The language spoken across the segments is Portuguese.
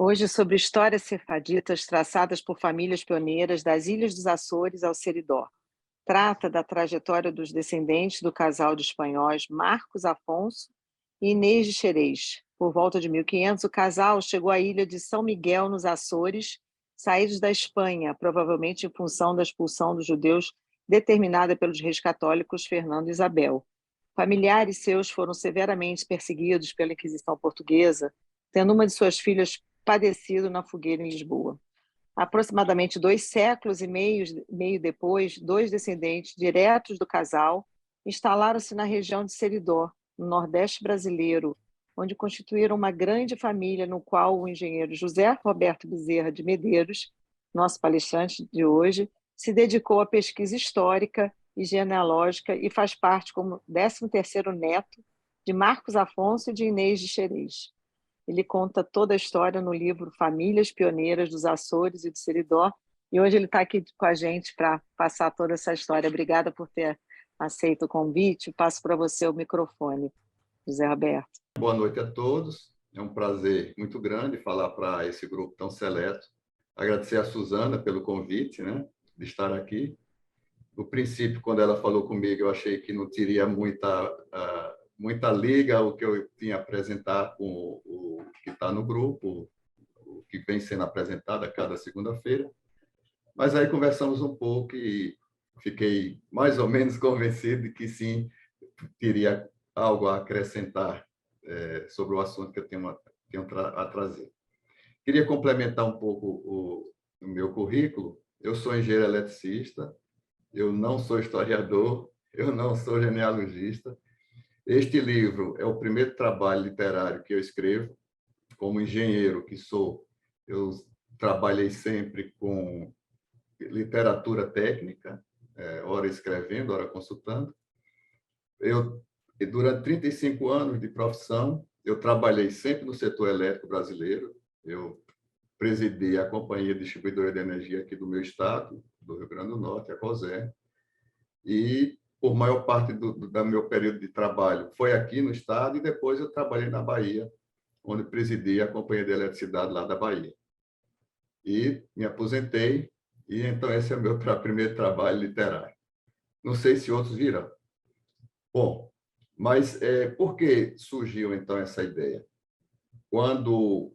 Hoje, sobre histórias sefarditas traçadas por famílias pioneiras das Ilhas dos Açores ao Seridó. Trata da trajetória dos descendentes do casal de espanhóis Marcos Afonso e Inês de Xerez. Por volta de 1500, o casal chegou à ilha de São Miguel, nos Açores, saídos da Espanha, provavelmente em função da expulsão dos judeus determinada pelos reis católicos Fernando e Isabel. Familiares seus foram severamente perseguidos pela Inquisição Portuguesa, tendo uma de suas filhas padecido na fogueira em Lisboa. Aproximadamente 2 séculos e meio depois, dois descendentes diretos do casal instalaram-se na região de Seridó, no Nordeste brasileiro, onde constituíram uma grande família no qual o engenheiro José Roberto Bezerra de Medeiros, nosso palestrante de hoje, se dedicou à pesquisa histórica e genealógica e faz parte como 13º neto de Marcos Afonso e de Inês de Xerez. Ele conta toda a história no livro Famílias Pioneiras dos Açores e do Seridó, e hoje ele está aqui com a gente para passar toda essa história. Obrigada por ter aceito o convite. Passo para você o microfone, José Roberto. Boa noite a todos. É um prazer muito grande falar para esse grupo tão seleto. Agradecer a Suzana pelo convite, né, de estar aqui. No princípio, quando ela falou comigo, eu achei que não teria muita liga o que eu tinha apresentado com o que está no grupo, o que vem sendo apresentado a cada segunda-feira. Mas aí conversamos um pouco e fiquei mais ou menos convencido de que sim, teria algo a acrescentar sobre o assunto que eu tenho a trazer. Queria complementar um pouco o meu currículo. Eu sou engenheiro eletricista, eu não sou historiador, eu não sou genealogista. Este livro é o primeiro trabalho literário que eu escrevo. Como engenheiro que sou, eu trabalhei sempre com literatura técnica, ora escrevendo, ora consultando. Durante 35 anos de profissão, eu trabalhei sempre no setor elétrico brasileiro. Eu presidi a Companhia Distribuidora de Energia aqui do meu estado, do Rio Grande do Norte, a COSER, e por maior parte do meu período de trabalho foi aqui no estado, e depois eu trabalhei na Bahia, onde presidi a Companhia de Eletricidade lá da Bahia. E me aposentei, e então esse é o meu primeiro trabalho literário. Não sei se outros virão. Bom, mas por que surgiu então essa ideia? Quando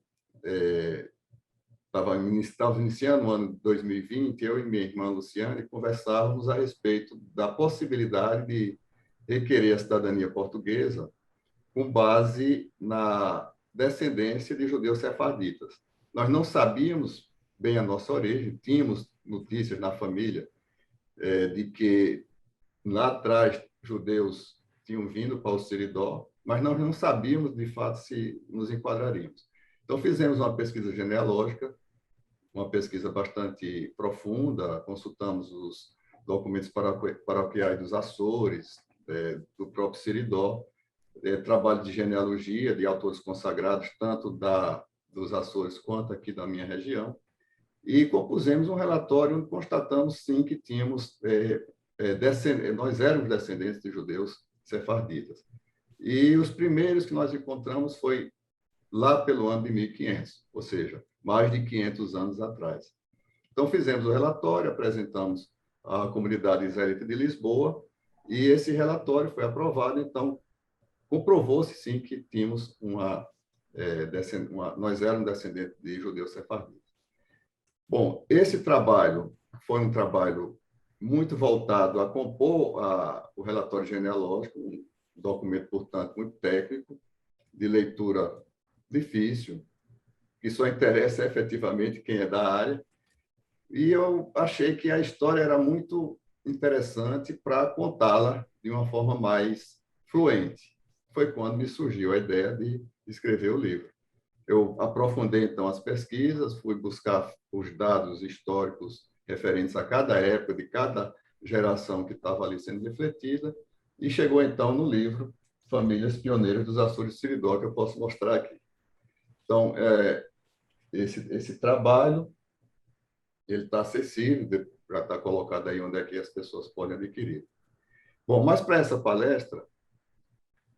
estava iniciando o ano de 2020, eu e minha irmã Luciane conversávamos a respeito da possibilidade de requerer a cidadania portuguesa com base na descendência de judeus sefarditas. Nós não sabíamos bem a nossa origem, tínhamos notícias na família de que lá atrás judeus tinham vindo para o Seridó, mas nós não sabíamos de fato se nos enquadraríamos. Então fizemos uma pesquisa genealógica, uma pesquisa bastante profunda, consultamos os documentos paroquiais dos Açores, do próprio Seridó, trabalho de genealogia de autores consagrados, tanto dos Açores quanto aqui da minha região, e compusemos um relatório onde constatamos, sim, que tínhamos, nós éramos descendentes de judeus sefarditas. E os primeiros que nós encontramos foi lá pelo ano de 1500, ou seja, mais de 500 anos atrás. Então, fizemos o relatório, apresentamos à comunidade israelita de Lisboa, e esse relatório foi aprovado. Então, comprovou-se, sim, que tínhamos nós éramos descendentes de judeus sefarditas. Bom, esse trabalho foi um trabalho muito voltado a compor o relatório genealógico, um documento, portanto, muito técnico, de leitura difícil, que só interessa efetivamente quem é da área. E eu achei que a história era muito interessante para contá-la de uma forma mais fluente. Foi quando me surgiu a ideia de escrever o livro. Eu aprofundei, então, as pesquisas, fui buscar os dados históricos referentes a cada época, de cada geração que estava ali sendo refletida, e chegou, então, no livro Famílias Pioneiras dos Açores e Seridó, que eu posso mostrar aqui. Então, esse trabalho ele está acessível, já está colocado aí onde é que as pessoas podem adquirir. Bom, mas para essa palestra,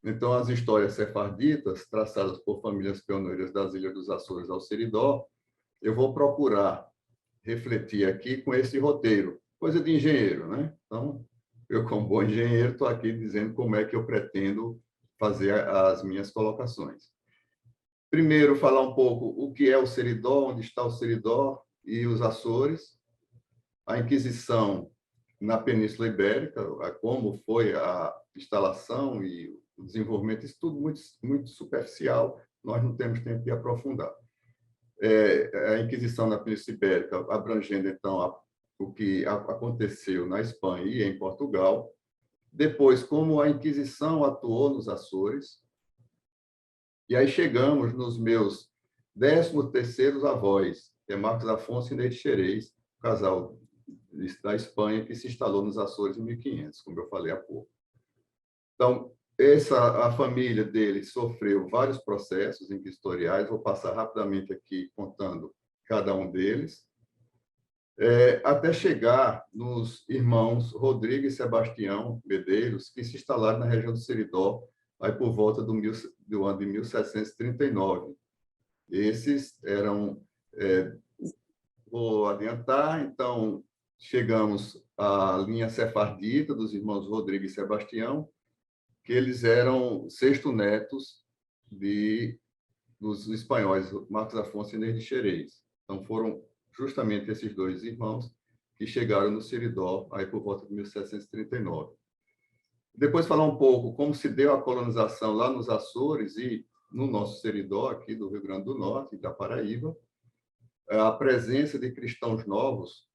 Então, as histórias sefarditas, traçadas por famílias pioneiras das Ilhas dos Açores ao Seridó, eu vou procurar refletir aqui com esse roteiro, coisa de engenheiro, né? Então, eu, como bom engenheiro, estou aqui dizendo como é que eu pretendo fazer as minhas colocações. Primeiro, falar um pouco o que é o Seridó, onde está o Seridó e os Açores, a Inquisição na Península Ibérica, como foi a instalação e o desenvolvimento, isso tudo muito superficial, nós não temos tempo de aprofundar. A Inquisição na Península Ibérica, abrangendo, então, o que aconteceu na Espanha e em Portugal. Depois, como a Inquisição atuou nos Açores. E aí chegamos nos meus 13º avós, que é Marcos Afonso e Inês Xerez, casal da Espanha que se instalou nos Açores em 1500, como eu falei há pouco. Então, a família dele sofreu vários processos inquisitoriais, vou passar rapidamente aqui contando cada um deles, até chegar nos irmãos Rodrigo e Sebastião Medeiros, que se instalaram na região do Seridó, aí por volta do ano de 1739. Esses eram, vou adiantar, então, chegamos à linha sefardita dos irmãos Rodrigo e Sebastião, que eles eram sexto netos dos espanhóis, Marcos Afonso e Inês de Xerez. Então, foram justamente esses dois irmãos que chegaram no Seridó, aí por volta de 1739. Depois, falar um pouco como se deu a colonização lá nos Açores e no nosso Seridó, aqui do Rio Grande do Norte, da Paraíba, a presença de cristãos novos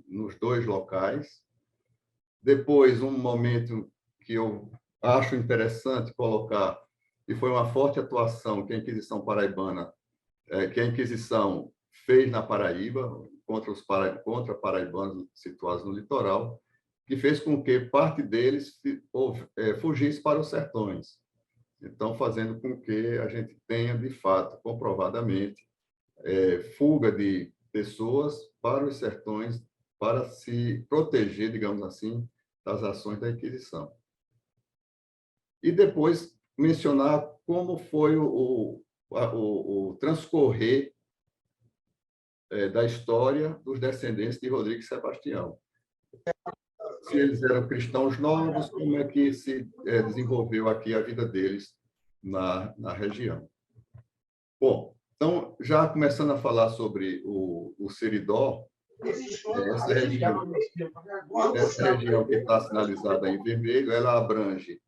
nos dois locais. Depois, um momento que eu acho interessante colocar, e foi uma forte atuação que a Inquisição paraibana, que a Inquisição fez na Paraíba, contra paraibanos situados no litoral, que fez com que parte deles fugisse para os sertões. Então, fazendo com que a gente tenha, de fato, comprovadamente, fuga de pessoas para os sertões para se proteger, digamos assim, das ações da Inquisição. E depois mencionar como foi o transcorrer da história dos descendentes de Rodrigo e Sebastião. Se eles eram cristãos novos, como é que se desenvolveu aqui a vida deles na região. Bom, então, já começando a falar sobre o Seridó, essa região que está sinalizada em vermelho, ela abrange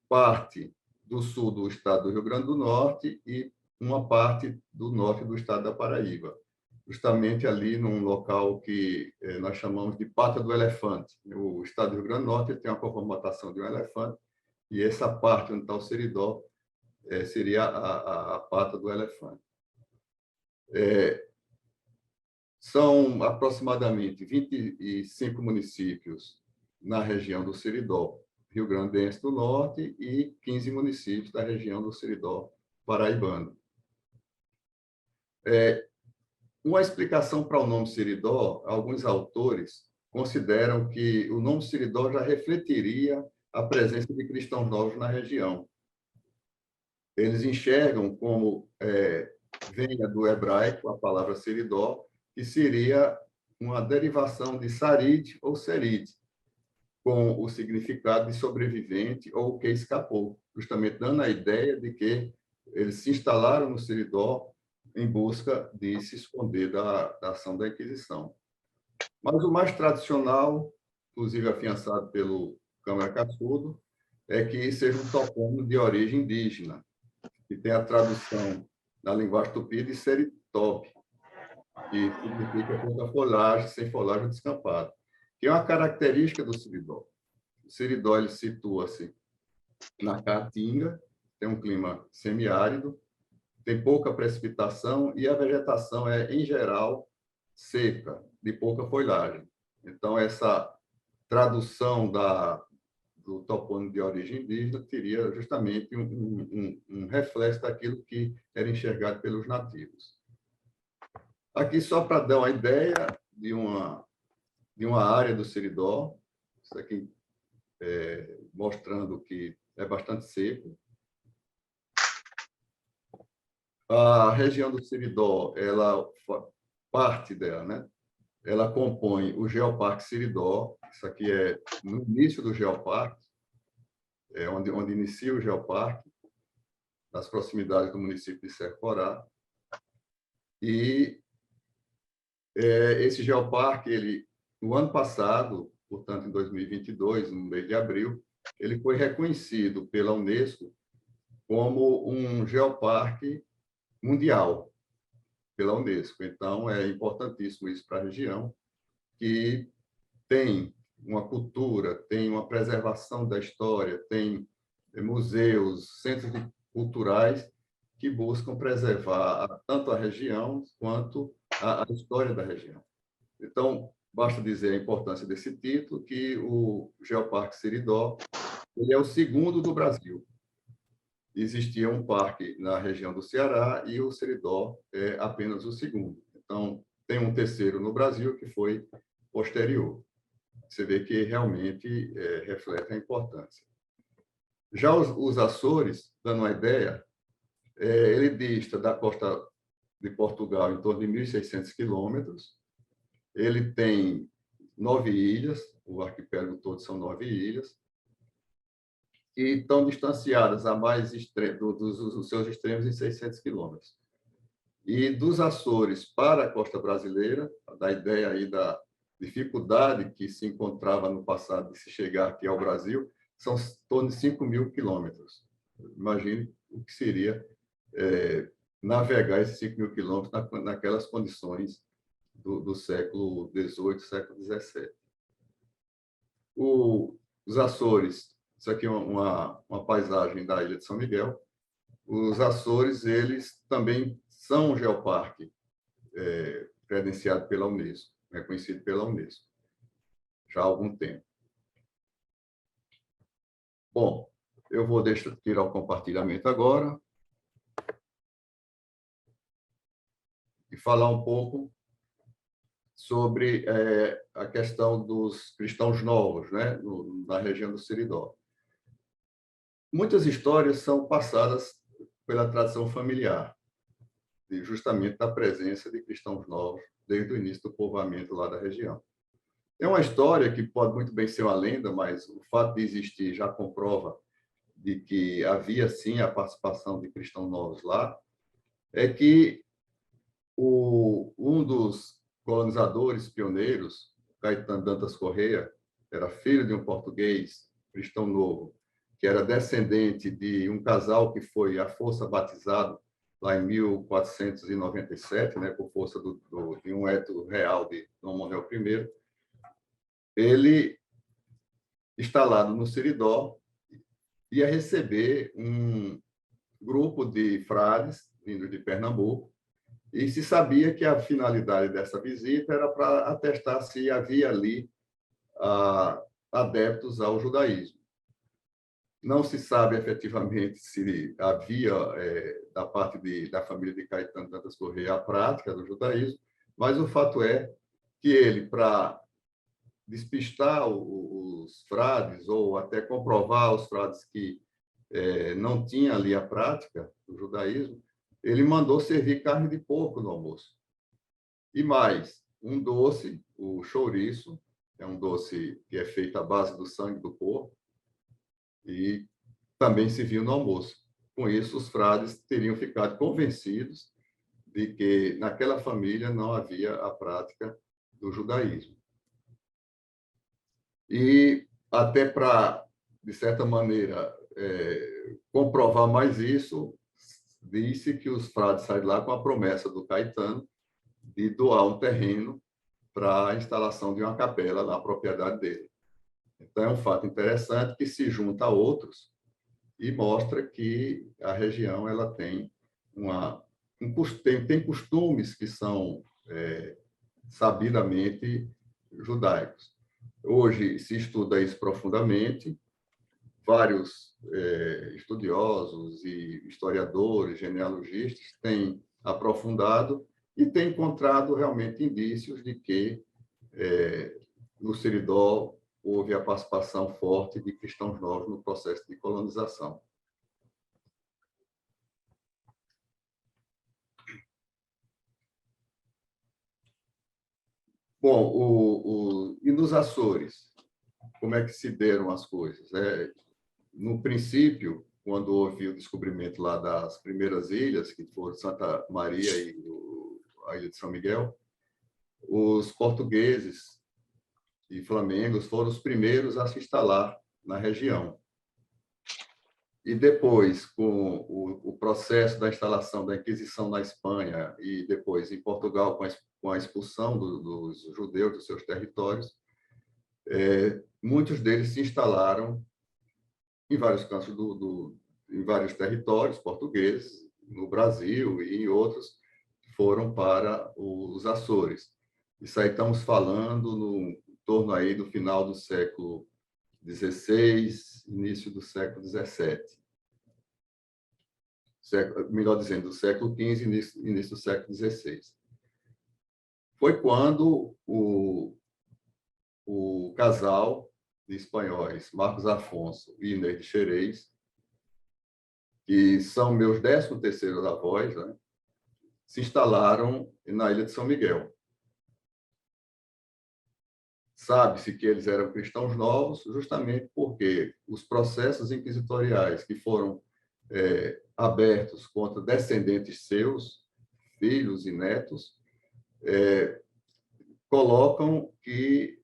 parte do sul do estado do Rio Grande do Norte e uma parte do norte do estado da Paraíba, justamente ali num local que nós chamamos de Pata do Elefante. O estado do Rio Grande do Norte tem uma formatação de um elefante, e essa parte onde está o Seridó seria a Pata do Elefante. São aproximadamente 25 municípios na região do Seridó, Rio Grandense do Norte, e 15 municípios da região do Seridó paraibano. Uma explicação para o nome Seridó, alguns autores consideram que o nome Seridó já refletiria a presença de cristãos novos na região. Eles enxergam como venha do hebraico a palavra Seridó, que seria uma derivação de Sarid ou Serid, com o significado de sobrevivente ou que escapou, justamente dando a ideia de que eles se instalaram no Seridó em busca de se esconder da ação da Inquisição. Mas o mais tradicional, inclusive afiançado pelo Câmara Cassudo, é que seja um topônimo de origem indígena, que tem a tradução na linguagem tupi de Seritop, que significa pouca folhagem, sem folhagem descampada, que é uma característica do Seridó. O Seridó ele situa-se na Caatinga, tem um clima semiárido, tem pouca precipitação e a vegetação é, em geral, seca, de pouca folhagem. Então, essa tradução do topônimo de origem indígena teria justamente um reflexo daquilo que era enxergado pelos nativos. Aqui, só para dar uma ideia de uma área do Seridó, isso aqui mostrando que é bastante seco. A região do Seridó, parte dela, né? Ela compõe o Geoparque Seridó, isso aqui é no início do Geoparque, é onde inicia o Geoparque, nas proximidades do município de Serporá. E esse Geoparque, no ano passado, portanto, em 2022, no mês de abril, ele foi reconhecido pela Unesco como um geoparque mundial, pela Unesco. Então, é importantíssimo isso para a região, que tem uma cultura, tem uma preservação da história, tem museus, centros culturais que buscam preservar tanto a região quanto a história da região. Então, basta dizer a importância desse título, que o Geoparque Seridó ele é o segundo do Brasil. Existia um parque na região do Ceará e o Seridó é apenas o segundo. Então, tem um terceiro no Brasil que foi posterior. Você vê que realmente reflete a importância. Já os Açores, dando uma ideia, ele dista da costa de Portugal em torno de 1.600 quilômetros. Ele tem 9 ilhas, o arquipélago todo são 9 ilhas, e estão distanciadas a mais dos seus extremos em 600 quilômetros. E dos Açores para a costa brasileira, da ideia aí da dificuldade que se encontrava no passado de se chegar aqui ao Brasil, são em torno de 5.000 quilômetros. Imagine o que seria navegar esses 5.000 quilômetros naquelas condições do século XVIII, século XVII. Os Açores, isso aqui é uma paisagem da Ilha de São Miguel. Os Açores, eles também são um geoparque credenciado pela Unesco, reconhecido pela Unesco, já há algum tempo. Bom, eu vou tirar o compartilhamento agora e falar um pouco sobre a questão dos cristãos novos, né, na região do Seridó. Muitas histórias são passadas pela tradição familiar, justamente da presença de cristãos novos desde o início do povoamento lá da região. É uma história que pode muito bem ser uma lenda, mas o fato de existir já comprova de que havia, sim, a participação de cristãos novos lá, é que um dos colonizadores pioneiros, Caetano Dantas Corrêa, era filho de um português cristão novo, que era descendente de um casal que foi à força batizado lá em 1497, né, por força de um eto real de Dom Manuel I. Ele, instalado no Seridó, ia receber um grupo de frades vindos de Pernambuco, e se sabia que a finalidade dessa visita era para atestar se havia ali adeptos ao judaísmo. Não se sabe efetivamente se havia, da parte da família de Caetano Dantas Corrêa, a prática do judaísmo, mas o fato é que ele, para despistar os frades, ou até comprovar aos frades que não tinha ali a prática do judaísmo, ele mandou servir carne de porco no almoço. E mais, um doce, o chouriço, é um doce que é feito à base do sangue do porco, e também se viu no almoço. Com isso, os frades teriam ficado convencidos de que naquela família não havia a prática do judaísmo. E até para, de certa maneira, comprovar mais isso, disse que os frades saíram lá com a promessa do Caetano de doar um terreno para a instalação de uma capela na propriedade dele. Então, é um fato interessante que se junta a outros e mostra que a região ela tem tem costumes que são sabidamente judaicos. Hoje se estuda isso profundamente, vários estudiosos e historiadores, genealogistas têm aprofundado e têm encontrado realmente indícios de que no Seridó houve a participação forte de cristãos novos no processo de colonização. Bom, e nos Açores, como é que se deram as coisas? No princípio, quando houve o descobrimento lá das primeiras ilhas, que foram Santa Maria e a Ilha de São Miguel, os portugueses e flamengos foram os primeiros a se instalar na região. E depois, com o processo da instalação da Inquisição na Espanha e depois em Portugal, com a expulsão dos judeus dos seus territórios, muitos deles se instalaram em vários cantos em vários territórios portugueses, no Brasil e em outros, foram para os Açores. Isso aí estamos falando em torno aí do final do século XVI, início do século XVII. Melhor dizendo, do século XV, início do século XVI. Foi quando o casal de espanhóis, Marcos Afonso e Inês de Xerez, que são meus 13º avós, né, se instalaram na Ilha de São Miguel. Sabe-se que eles eram cristãos novos, justamente porque os processos inquisitoriais que foram abertos contra descendentes seus, filhos e netos, colocam que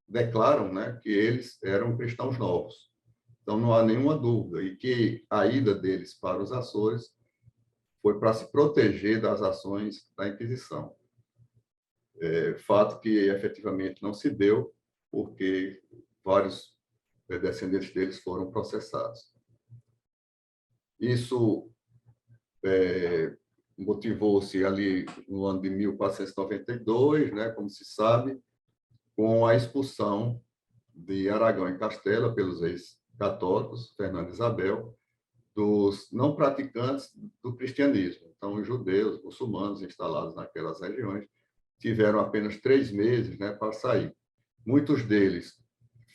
declaram, né, que eles eram cristãos novos. Então, não há nenhuma dúvida, e que a ida deles para os Açores foi para se proteger das ações da Inquisição. Fato que efetivamente não se deu, porque vários descendentes deles foram processados. Isso motivou-se ali no ano de 1492, né, como se sabe, com a expulsão de Aragão e Castela pelos reis católicos, Fernando e Isabel, dos não praticantes do cristianismo. Então, os judeus, muçulmanos instalados naquelas regiões, tiveram apenas 3 meses, né, para sair. Muitos deles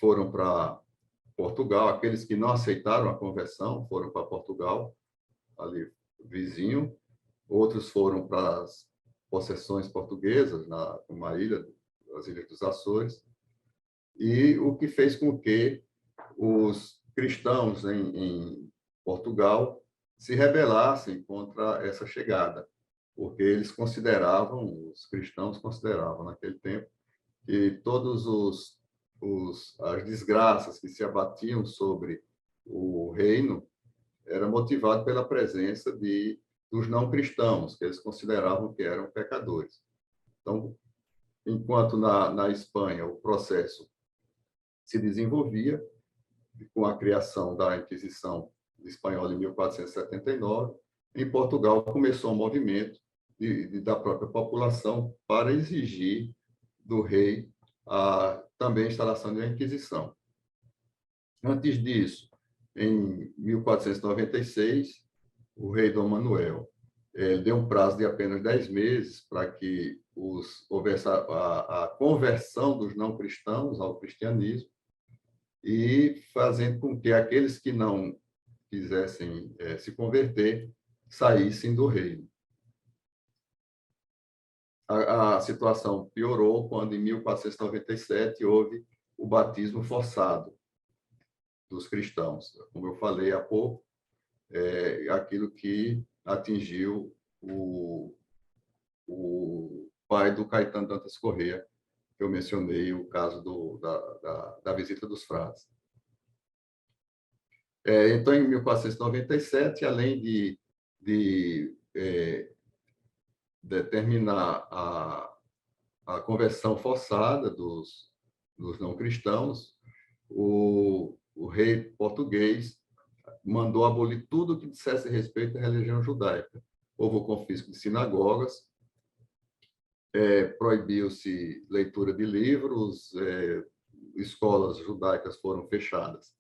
foram para Portugal, aqueles que não aceitaram a conversão foram para Portugal, ali vizinho. Outros foram para as possessões portuguesas, numa ilha, as Ilhas dos Açores, e o que fez com que os cristãos em Portugal se rebelassem contra essa chegada, porque eles consideravam, os cristãos consideravam naquele tempo, que todos as desgraças que se abatiam sobre o reino era motivado pela presença dos não cristãos, que eles consideravam que eram pecadores. Então, enquanto na Espanha o processo se desenvolvia, com a criação da Inquisição espanhola em 1479, em Portugal começou um movimento da própria população para exigir do rei também a instalação de uma Inquisição. Antes disso, em 1496, o rei Dom Manuel deu um prazo de apenas 10 meses para que houvesse a conversão dos não cristãos ao cristianismo, e fazendo com que aqueles que não quisessem se converter saíssem do reino. A situação piorou quando, em 1497, houve o batismo forçado dos cristãos. Como eu falei há pouco, aquilo que atingiu o pai do Caetano Dantas Corrêa, que eu mencionei, o caso da visita dos frades. Então, em 1497, além de determinar a conversão forçada dos não cristãos, o rei português mandou abolir tudo que dissesse respeito à religião judaica. Houve o confisco de sinagogas, proibiu-se leitura de livros, escolas judaicas foram fechadas.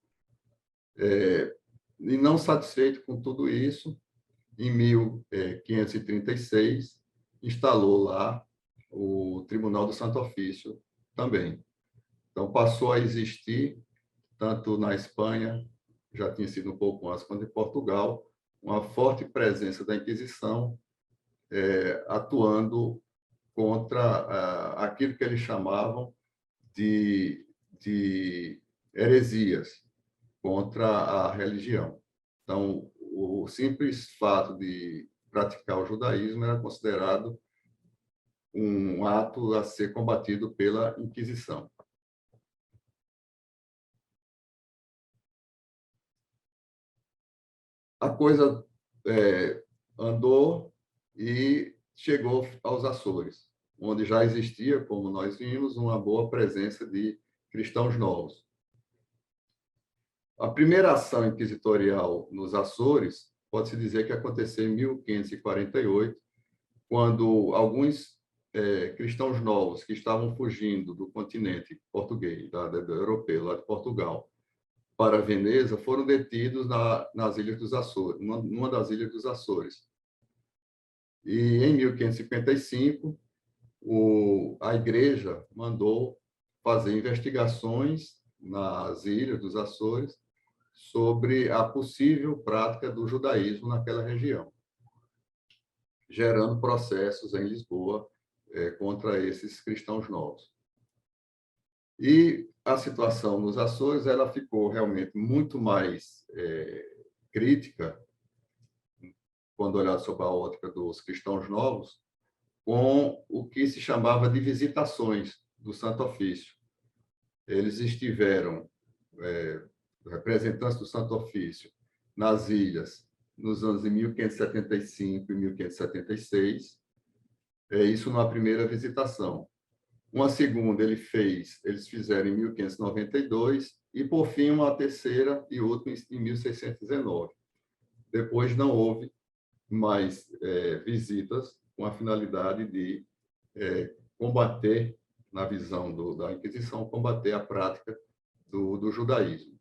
E não satisfeito com tudo isso, em 1536, instalou lá o Tribunal do Santo Ofício também. Então, passou a existir, tanto na Espanha, já tinha sido um pouco antes, quanto em Portugal, uma forte presença da Inquisição atuando contra aquilo que eles chamavam de heresias contra a religião. Então, o simples fato de praticar o judaísmo era considerado um ato a ser combatido pela Inquisição. A coisa andou e chegou aos Açores, onde já existia, como nós vimos, uma boa presença de cristãos novos. A primeira ação inquisitorial nos Açores pode-se dizer que aconteceu em 1548, quando alguns cristãos novos que estavam fugindo do continente português, do europeu, lá de Portugal, para Veneza, foram detidos nas Ilhas dos Açores, numa das Ilhas dos Açores. E em 1555, a Igreja mandou fazer investigações nas Ilhas dos Açores sobre a possível prática do judaísmo naquela região, gerando processos em Lisboa contra esses cristãos novos. E a situação nos Açores ela ficou realmente muito mais crítica, quando olhado sob a ótica dos cristãos novos, com o que se chamava de visitações do Santo Ofício. Eles estiveram, representantes do Santo Ofício, nas ilhas nos anos de 1575 e 1576, isso numa primeira visitação. Uma segunda eles fizeram em 1592 e, por fim, uma terceira e última em 1619. Depois não houve mais visitas com a finalidade de combater, na visão da Inquisição, combater a prática do judaísmo.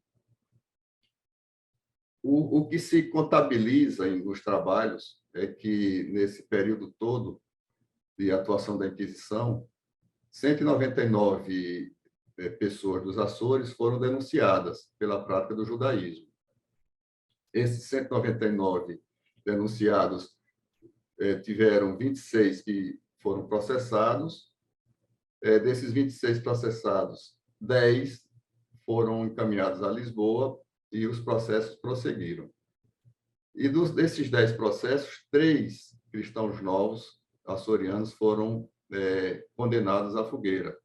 O que se contabiliza nos trabalhos é que, nesse período todo de atuação da Inquisição, 199 pessoas dos Açores foram denunciadas pela prática do judaísmo. Esses 199 denunciados tiveram 26 que foram processados. Desses 26 processados, 10 foram encaminhados a Lisboa e os processos prosseguiram. E desses 10 processos, 3 cristãos novos açorianos foram condenados à fogueira.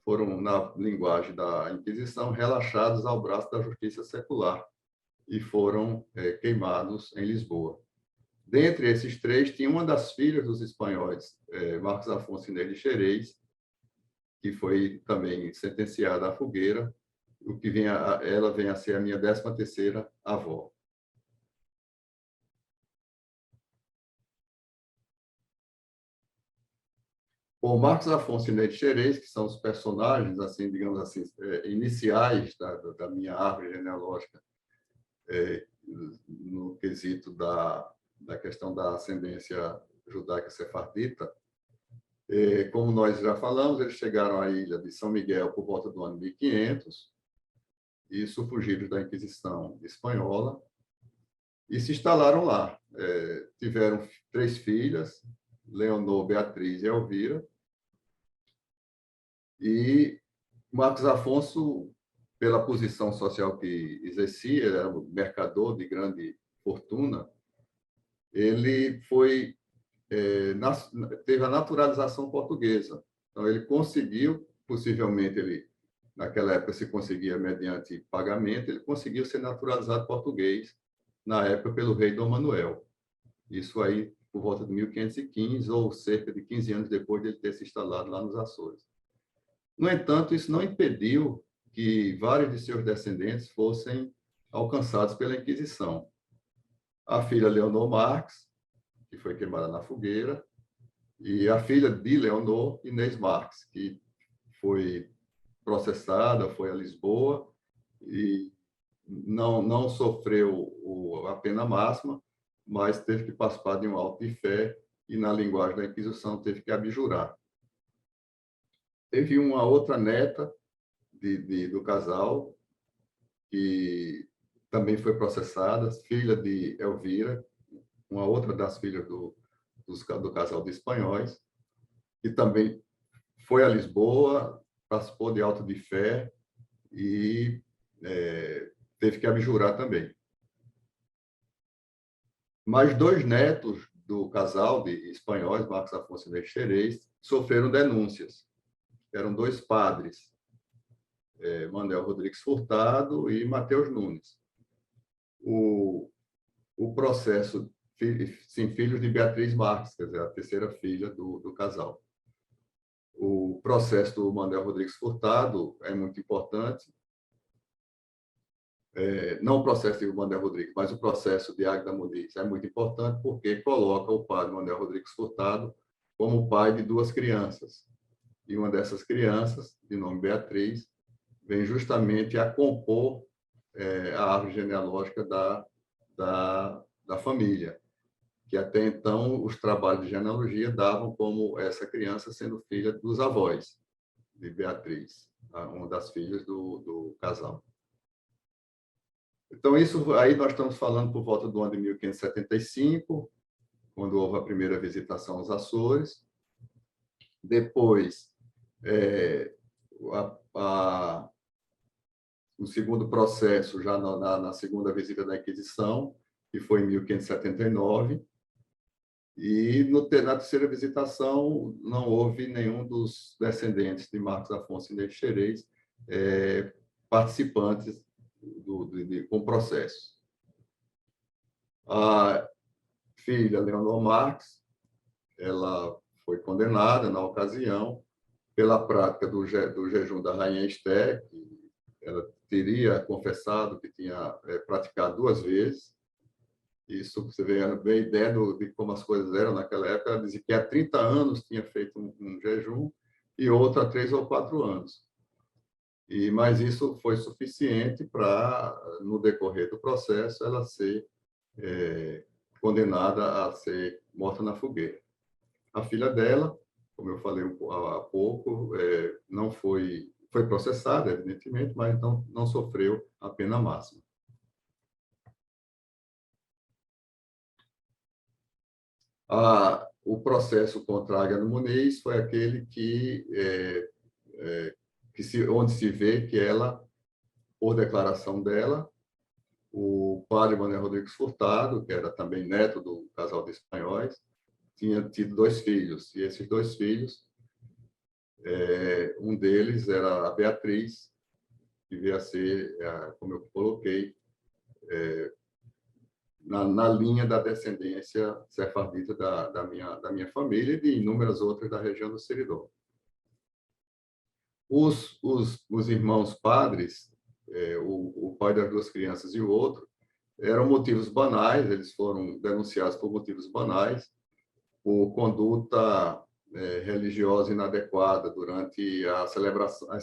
Foram, na linguagem da Inquisição, relaxados ao braço da justiça secular e foram queimados em Lisboa. Dentre esses 3, tinha uma das filhas dos espanhóis, Marcos Afonso Inês de Xerez, que foi também sentenciada à fogueira, o que ela vem a ser a minha 13ª avó. O Marcos Afonso Inês de Xerez, que são os personagens, assim, digamos assim, iniciais da minha árvore genealógica, no quesito da questão da ascendência judaica sefardita. Como nós já falamos, eles chegaram à ilha de São Miguel por volta do ano 1500, isso fugidos da Inquisição espanhola, e se instalaram lá. Tiveram 3 filhas, Leonor, Beatriz e Elvira. E Marcos Afonso, pela posição social que exercia, ele era um mercador de grande fortuna, ele teve a naturalização portuguesa. Então, ele conseguiu, possivelmente, naquela época se conseguia mediante pagamento, ele conseguiu ser naturalizado português, na época, pelo rei Dom Manuel. Isso aí por volta de 1515, ou cerca de 15 anos depois de ele ter se instalado lá nos Açores. No entanto, isso não impediu que vários de seus descendentes fossem alcançados pela Inquisição. A filha Leonor Marques, que foi queimada na fogueira, e a filha de Leonor, Inês Marques, que foi processada, foi a Lisboa e não sofreu a pena máxima, mas teve que participar de um auto de fé e, na linguagem da Inquisição, teve que abjurar. Teve uma outra neta do casal, que também foi processada, filha de Elvira, uma outra das filhas do casal de espanhóis, que também foi a Lisboa, participou de auto de fé e teve que abjurar também. Mais 2 netos do casal de espanhóis, Marcos Afonso e Xerez, sofreram denúncias. Eram 2 padres, Manuel Rodrigues Furtado e Mateus Nunes. O processo, sim, filhos de Beatriz Marques, quer dizer, a terceira filha do casal. O processo do Manuel Rodrigues Furtado é muito importante. Não o processo de Manuel Rodrigues, mas o processo de Águeda Muniz é muito importante porque coloca o padre Manuel Rodrigues Furtado como pai de 2 crianças. E uma dessas crianças, de nome Beatriz, vem justamente a compor a árvore genealógica da família, que até então os trabalhos de genealogia davam como essa criança sendo filha dos avós de Beatriz, uma das filhas do casal. Então, isso aí nós estamos falando por volta do ano de 1575, quando houve a primeira visitação aos Açores. Depois, o segundo processo, já na segunda visita da Inquisição, que foi em 1579. E na terceira visitação não houve nenhum dos descendentes de Marcos Afonso e Xerez participantes com o processo. A filha, Leonor Marques, ela foi condenada na ocasião pela prática do jejum da Rainha Esther, que ela teria confessado que tinha praticado 2 vezes. Isso você vê a ideia de como as coisas eram naquela época. Ela dizia que há 30 anos tinha feito um jejum e outra há 3 ou 4 anos. Mas isso foi suficiente para, no decorrer do processo, ela ser condenada a ser morta na fogueira. A filha dela, como eu falei há pouco, não foi processada, evidentemente, mas não sofreu a pena máxima. O processo contra a Águeda Muniz foi aquele onde se vê que ela, por declaração dela, o padre Manuel Rodrigues Furtado, que era também neto do casal de espanhóis, tinha tido 2 filhos. E esses 2 filhos, um deles era a Beatriz, que veio a ser, como eu coloquei, na linha da descendência sefardita da minha família e de inúmeras outras da região do Seridó. Os irmãos padres, o pai das 2 crianças e o outro, eram motivos banais, eles foram denunciados por motivos banais, por conduta religiosa inadequada durante as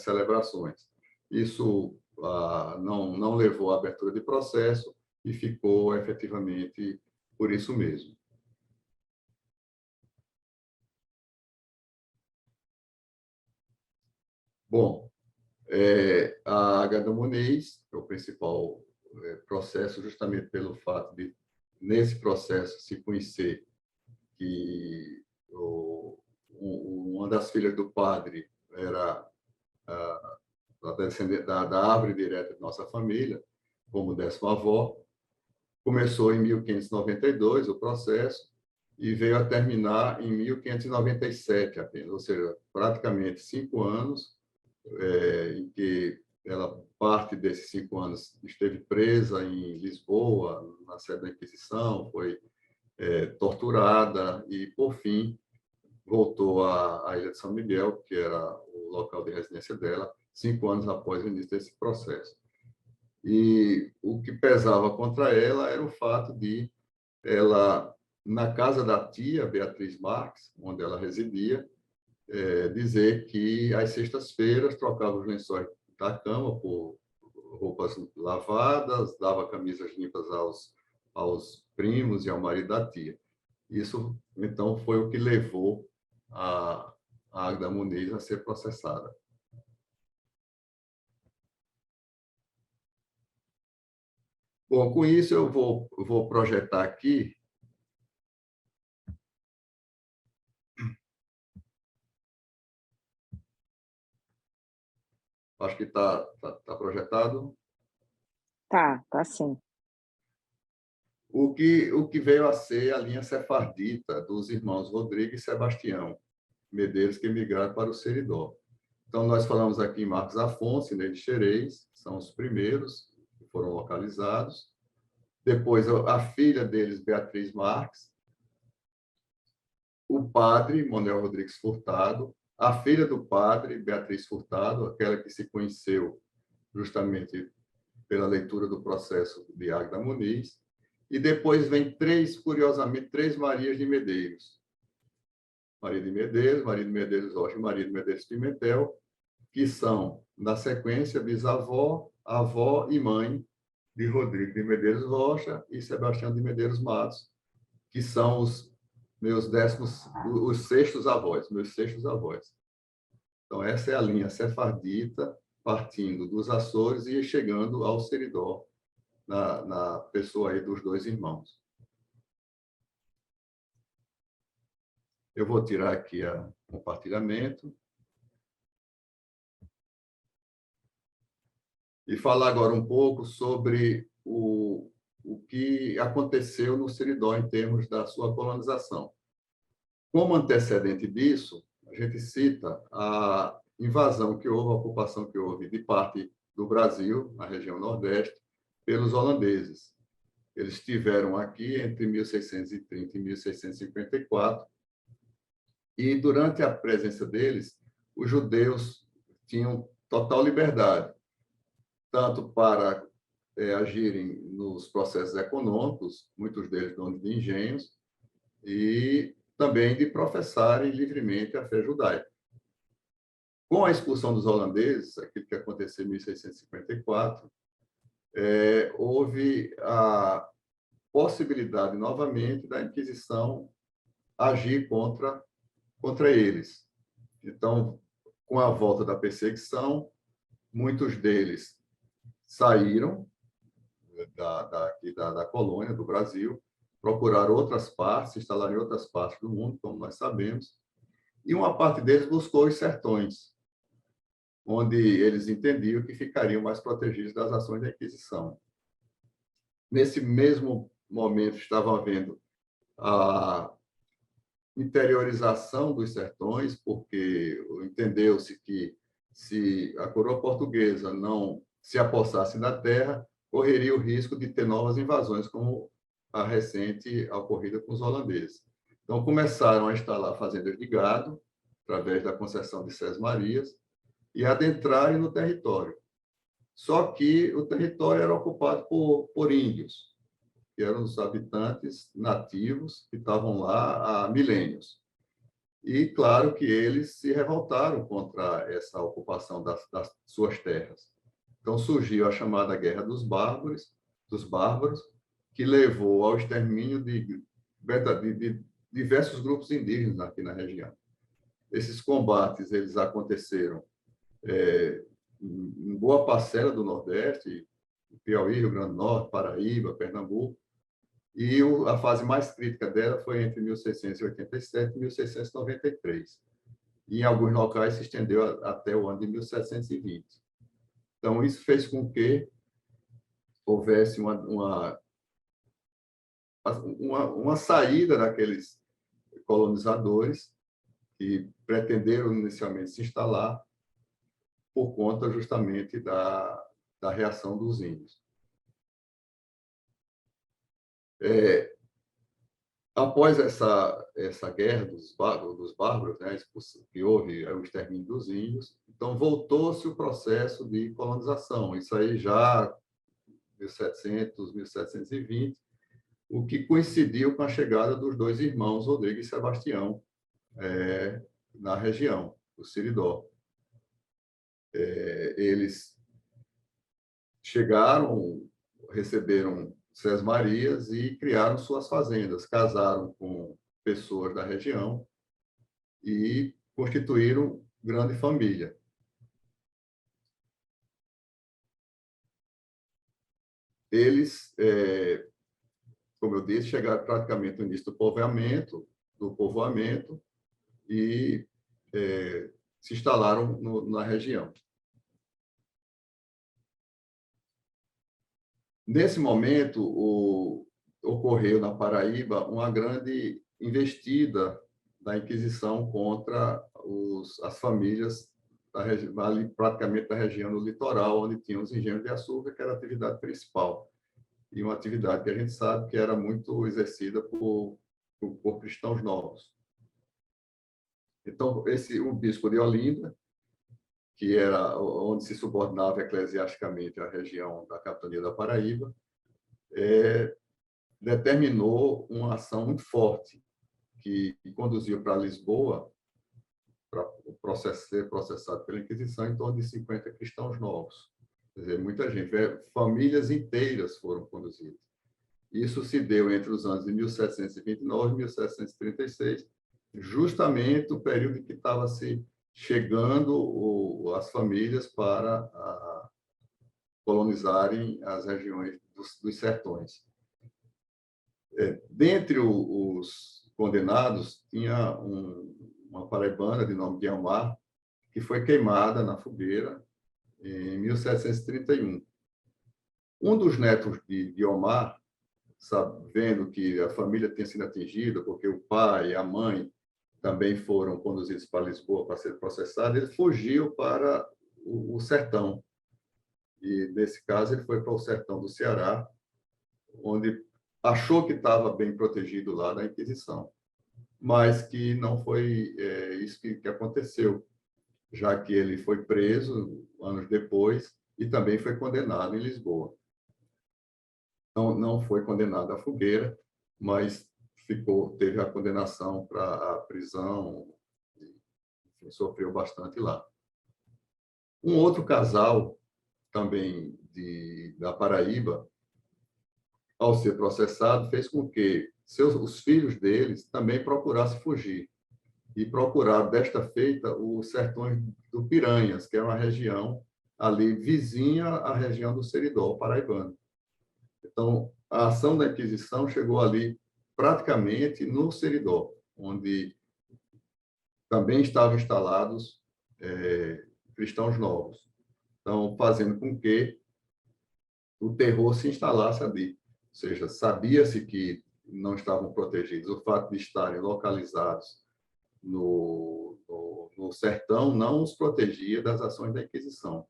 celebrações. Isso não levou à abertura de processo e ficou efetivamente por isso mesmo. Bom, a Águeda Muniz é o principal processo, justamente pelo fato de, nesse processo, se conhecer que uma das filhas do padre era descendente da árvore direta de nossa família, como 10ª avó. Começou em 1592 o processo e veio a terminar em 1597 apenas, ou seja, praticamente 5 anos, em que ela, parte desses 5 anos, esteve presa em Lisboa, na sede da Inquisição, foi torturada e, por fim, voltou à Ilha de São Miguel, que era o local de residência dela, 5 anos após o início desse processo. E o que pesava contra ela era o fato de ela, na casa da tia Beatriz Marques, onde ela residia, dizer que às sextas-feiras trocava os lençóis da cama por roupas lavadas, dava camisas limpas aos primos e ao marido da tia. Isso, então, foi o que levou a Águeda Muniz a ser processada. Bom, com isso eu vou projetar aqui. Acho que tá projetado. Tá sim. O que veio a ser a linha sefardita dos irmãos Rodrigo e Sebastião Medeiros, que migraram para o Seridó. Então, nós falamos aqui em Marcos Afonso e Ney de Xerez, são os primeiros que foram localizados. Depois, a filha deles, Beatriz Marques, o padre, Manuel Rodrigues Furtado, a filha do padre, Beatriz Furtado, aquela que se conheceu justamente pela leitura do processo de Águeda Muniz. E depois vem curiosamente, três Marias de Medeiros. Maria de Medeiros Rocha e Maria de Medeiros Pimentel, que são, na sequência, bisavó, avó e mãe de Rodrigo de Medeiros Rocha e Sebastião de Medeiros Matos, que são os sextos avós, meus sextos avós. Então, essa é a linha sefardita, partindo dos Açores e chegando ao Seridó, na pessoa aí dos dois irmãos. Eu vou tirar aqui o compartilhamento. E falar agora um pouco sobre o que aconteceu no Seridó em termos da sua colonização. Como antecedente disso, a gente cita a invasão que houve, a ocupação que houve de parte do Brasil, na região Nordeste, pelos holandeses. Eles estiveram aqui entre 1630 e 1654, e durante a presença deles, os judeus tinham total liberdade, tanto para agirem nos processos econômicos, muitos deles donos de engenhos, e também de professarem livremente a fé judaica. Com a expulsão dos holandeses, aquilo que aconteceu em 1654, houve a possibilidade novamente da Inquisição agir contra eles. Então, com a volta da perseguição, muitos deles saíram da colônia do Brasil, procuraram outras partes, se instalaram em outras partes do mundo, como nós sabemos, e uma parte deles buscou os sertões, onde eles entendiam que ficariam mais protegidos das ações da Inquisição. Nesse mesmo momento, estavam havendo a interiorização dos sertões, porque entendeu-se que se a coroa portuguesa não se apossasse da terra, correria o risco de ter novas invasões, como a recente ocorrida com os holandeses. Então, começaram a instalar fazendas de gado, através da concessão de Sesmarias, e adentrarem no território. Só que o território era ocupado por índios, que eram os habitantes nativos que estavam lá há milênios. E, claro, que eles se revoltaram contra essa ocupação das suas terras. Então, surgiu a chamada Guerra dos Bárbaros, que levou ao extermínio de diversos grupos indígenas aqui na região. Esses combates eles aconteceram em boa parcela do Nordeste, Piauí, Rio Grande do Norte, Paraíba, Pernambuco, e a fase mais crítica dela foi entre 1687 e 1693. E em alguns locais se estendeu até o ano de 1720. Então, isso fez com que houvesse uma saída daqueles colonizadores que pretenderam inicialmente se instalar por conta justamente da reação dos índios. Após essa guerra dos bárbaros, né, que houve o extermínio dos índios, então voltou-se o processo de colonização. Isso aí já 1700, 1720, o que coincidiu com a chegada dos dois irmãos, Rodrigo e Sebastião, na região, do Seridó. Eles chegaram, receberam Sesmarias e criaram suas fazendas, casaram com pessoas da região e constituíram grande família. eles, como eu disse, chegaram praticamente no início do povoamento e se instalaram na região. Nesse momento, ocorreu na Paraíba uma grande investida da Inquisição contra as famílias ali, praticamente da região do litoral, onde tinham os engenhos de açúcar, que era a atividade principal. E uma atividade que a gente sabe que era muito exercida por cristãos novos. Então, o bispo de Olinda, que era onde se subordinava eclesiasticamente a região da capitania da Paraíba, determinou uma ação muito forte que conduziu para Lisboa, para ser processado pela Inquisição, em torno de 50 cristãos novos. Quer dizer, muita gente, famílias inteiras foram conduzidas. Isso se deu entre os anos de 1729 e 1736, justamente o período em que estava se chegando as famílias para colonizarem as regiões dos sertões. Dentre os condenados, tinha uma paraibana de nome Guiomar, que foi queimada na fogueira em 1731. Um dos netos de Guiomar, sabendo que a família tinha sido atingida, porque o pai e a mãe também foram conduzidos para Lisboa para ser processados, ele fugiu para o sertão. E, nesse caso, ele foi para o sertão do Ceará, onde achou que estava bem protegido lá da Inquisição, mas que não foi isso que aconteceu, já que ele foi preso anos depois e também foi condenado em Lisboa. Não foi condenado à fogueira, mas teve a condenação para a prisão, enfim, sofreu bastante lá. Um outro casal, também da Paraíba, ao ser processado, fez com que os filhos deles também procurassem fugir. E procuraram, desta feita, os sertões do Piranhas, que é uma região ali vizinha à região do Seridó, paraibano. Então, a ação da Inquisição chegou ali praticamente no Seridó, onde também estavam instalados cristãos novos. Então, fazendo com que o terror se instalasse ali. Ou seja, sabia-se que não estavam protegidos. O fato de estarem localizados no sertão não os protegia das ações da Inquisição.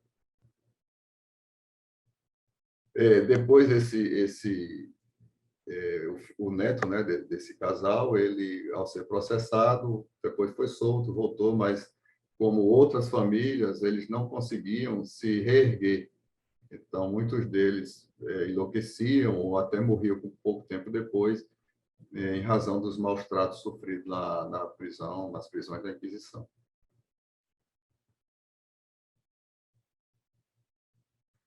Depois, o neto, né, desse casal, ele, ao ser processado, depois foi solto, voltou, mas, como outras famílias, eles não conseguiam se reerguer. Então, muitos deles enlouqueciam ou até morriam pouco tempo depois, em razão dos maus tratos sofridos nas prisões da Inquisição.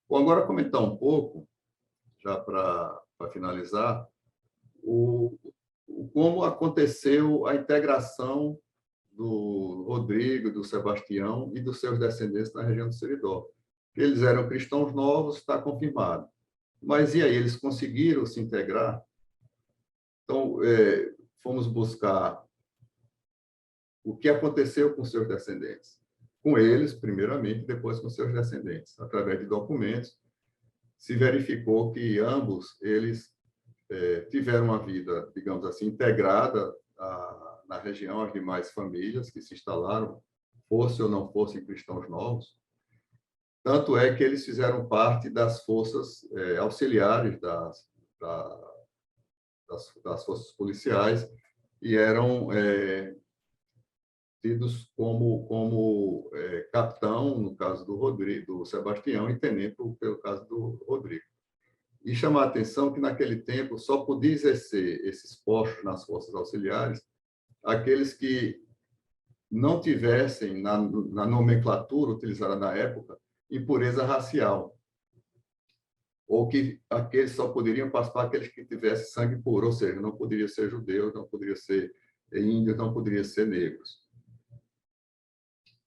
Vou agora comentar um pouco, já para finalizar, como aconteceu a integração do Rodrigo, do Sebastião e dos seus descendentes na região do Seridó. Eles eram cristãos novos, está confirmado. Mas e aí, eles conseguiram se integrar? Então, fomos buscar o que aconteceu com seus descendentes. Com eles, primeiramente, depois com seus descendentes. Através de documentos, se verificou que ambos eles tiveram uma vida, digamos assim, integrada na região às demais famílias que se instalaram, fosse ou não fossem cristãos novos. Tanto é que eles fizeram parte das forças auxiliares das forças policiais e eram tidos como capitão, no caso do Rodrigo, do Sebastião, e tenente pelo caso do Rodrigo. E chamar a atenção que, naquele tempo, só podia exercer esses postos nas forças auxiliares aqueles que não tivessem, na nomenclatura utilizada na época, impureza racial, ou que aqueles só poderiam participar aqueles que tivessem sangue puro, ou seja, não poderia ser judeu, não poderia ser índio, não poderia ser negros.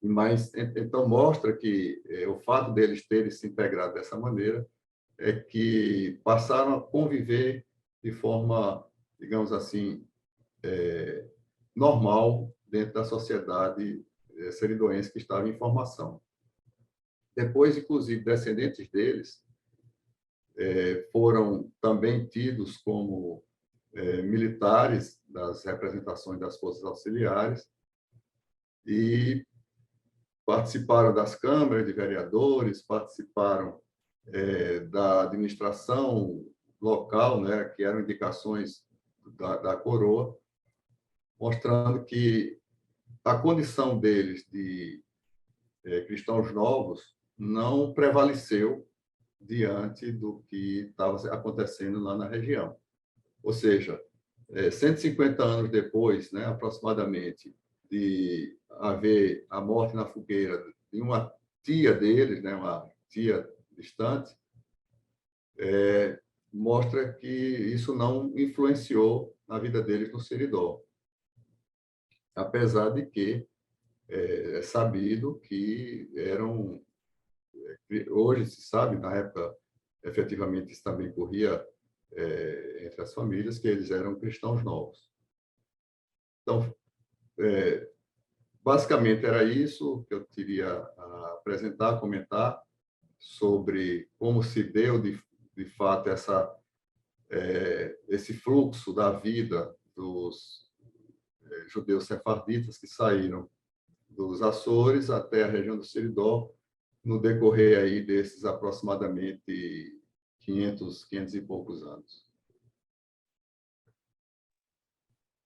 Mas, então, mostra que o fato deles terem se integrado dessa maneira é que passaram a conviver de forma, digamos assim, normal dentro da sociedade seridoense que estava em formação. Depois, inclusive, descendentes deles foram também tidos como militares das representações das forças auxiliares e participaram das câmaras de vereadores, participaram da administração local, né, que eram indicações da coroa, mostrando que a condição deles de cristãos novos não prevaleceu diante do que estava acontecendo lá na região. Ou seja, 150 anos depois, né, aproximadamente, de haver a morte na fogueira de uma tia deles, né, uma tia distante, mostra que isso não influenciou na vida deles no Seridó. Apesar de que é sabido que eram... Hoje se sabe, na época, efetivamente, isso também corria entre as famílias, que eles eram cristãos novos. Então, basicamente, era isso que eu queria apresentar, comentar sobre como se deu, de fato, esse fluxo da vida dos judeus sefarditas que saíram dos Açores até a região do Seridó, no decorrer aí desses aproximadamente 500 e poucos anos.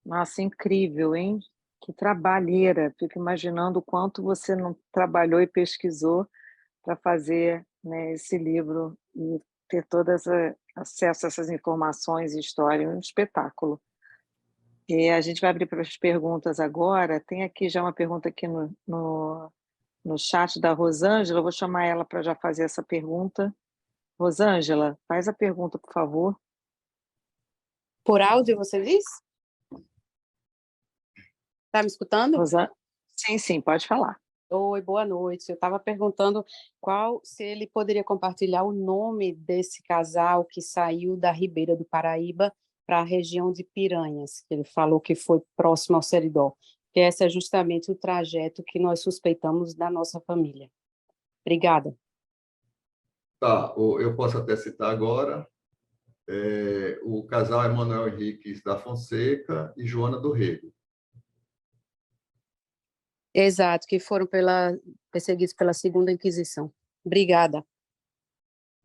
Nossa, incrível, hein? Que trabalheira. Fico imaginando o quanto você não trabalhou e pesquisou para fazer, né, esse livro e ter todo acesso a essas informações e história. Um espetáculo. E a gente vai abrir para as perguntas agora. Tem aqui já uma pergunta aqui no chat da Rosângela. Eu vou chamar ela para já fazer essa pergunta. Rosângela, faz a pergunta, por favor. Por áudio, você diz? Está me escutando? Sim, sim, pode falar. Oi, boa noite. Eu estava perguntando se ele poderia compartilhar o nome desse casal que saiu da Ribeira do Paraíba para a região de Piranhas, que ele falou que foi próximo ao Seridó, que esse é justamente o trajeto que nós suspeitamos da nossa família. Obrigada. Tá, eu posso até citar agora. O casal é Manuel Henriques da Fonseca e Joana do Rego. Exato, que foram perseguidos pela Segunda Inquisição. Obrigada.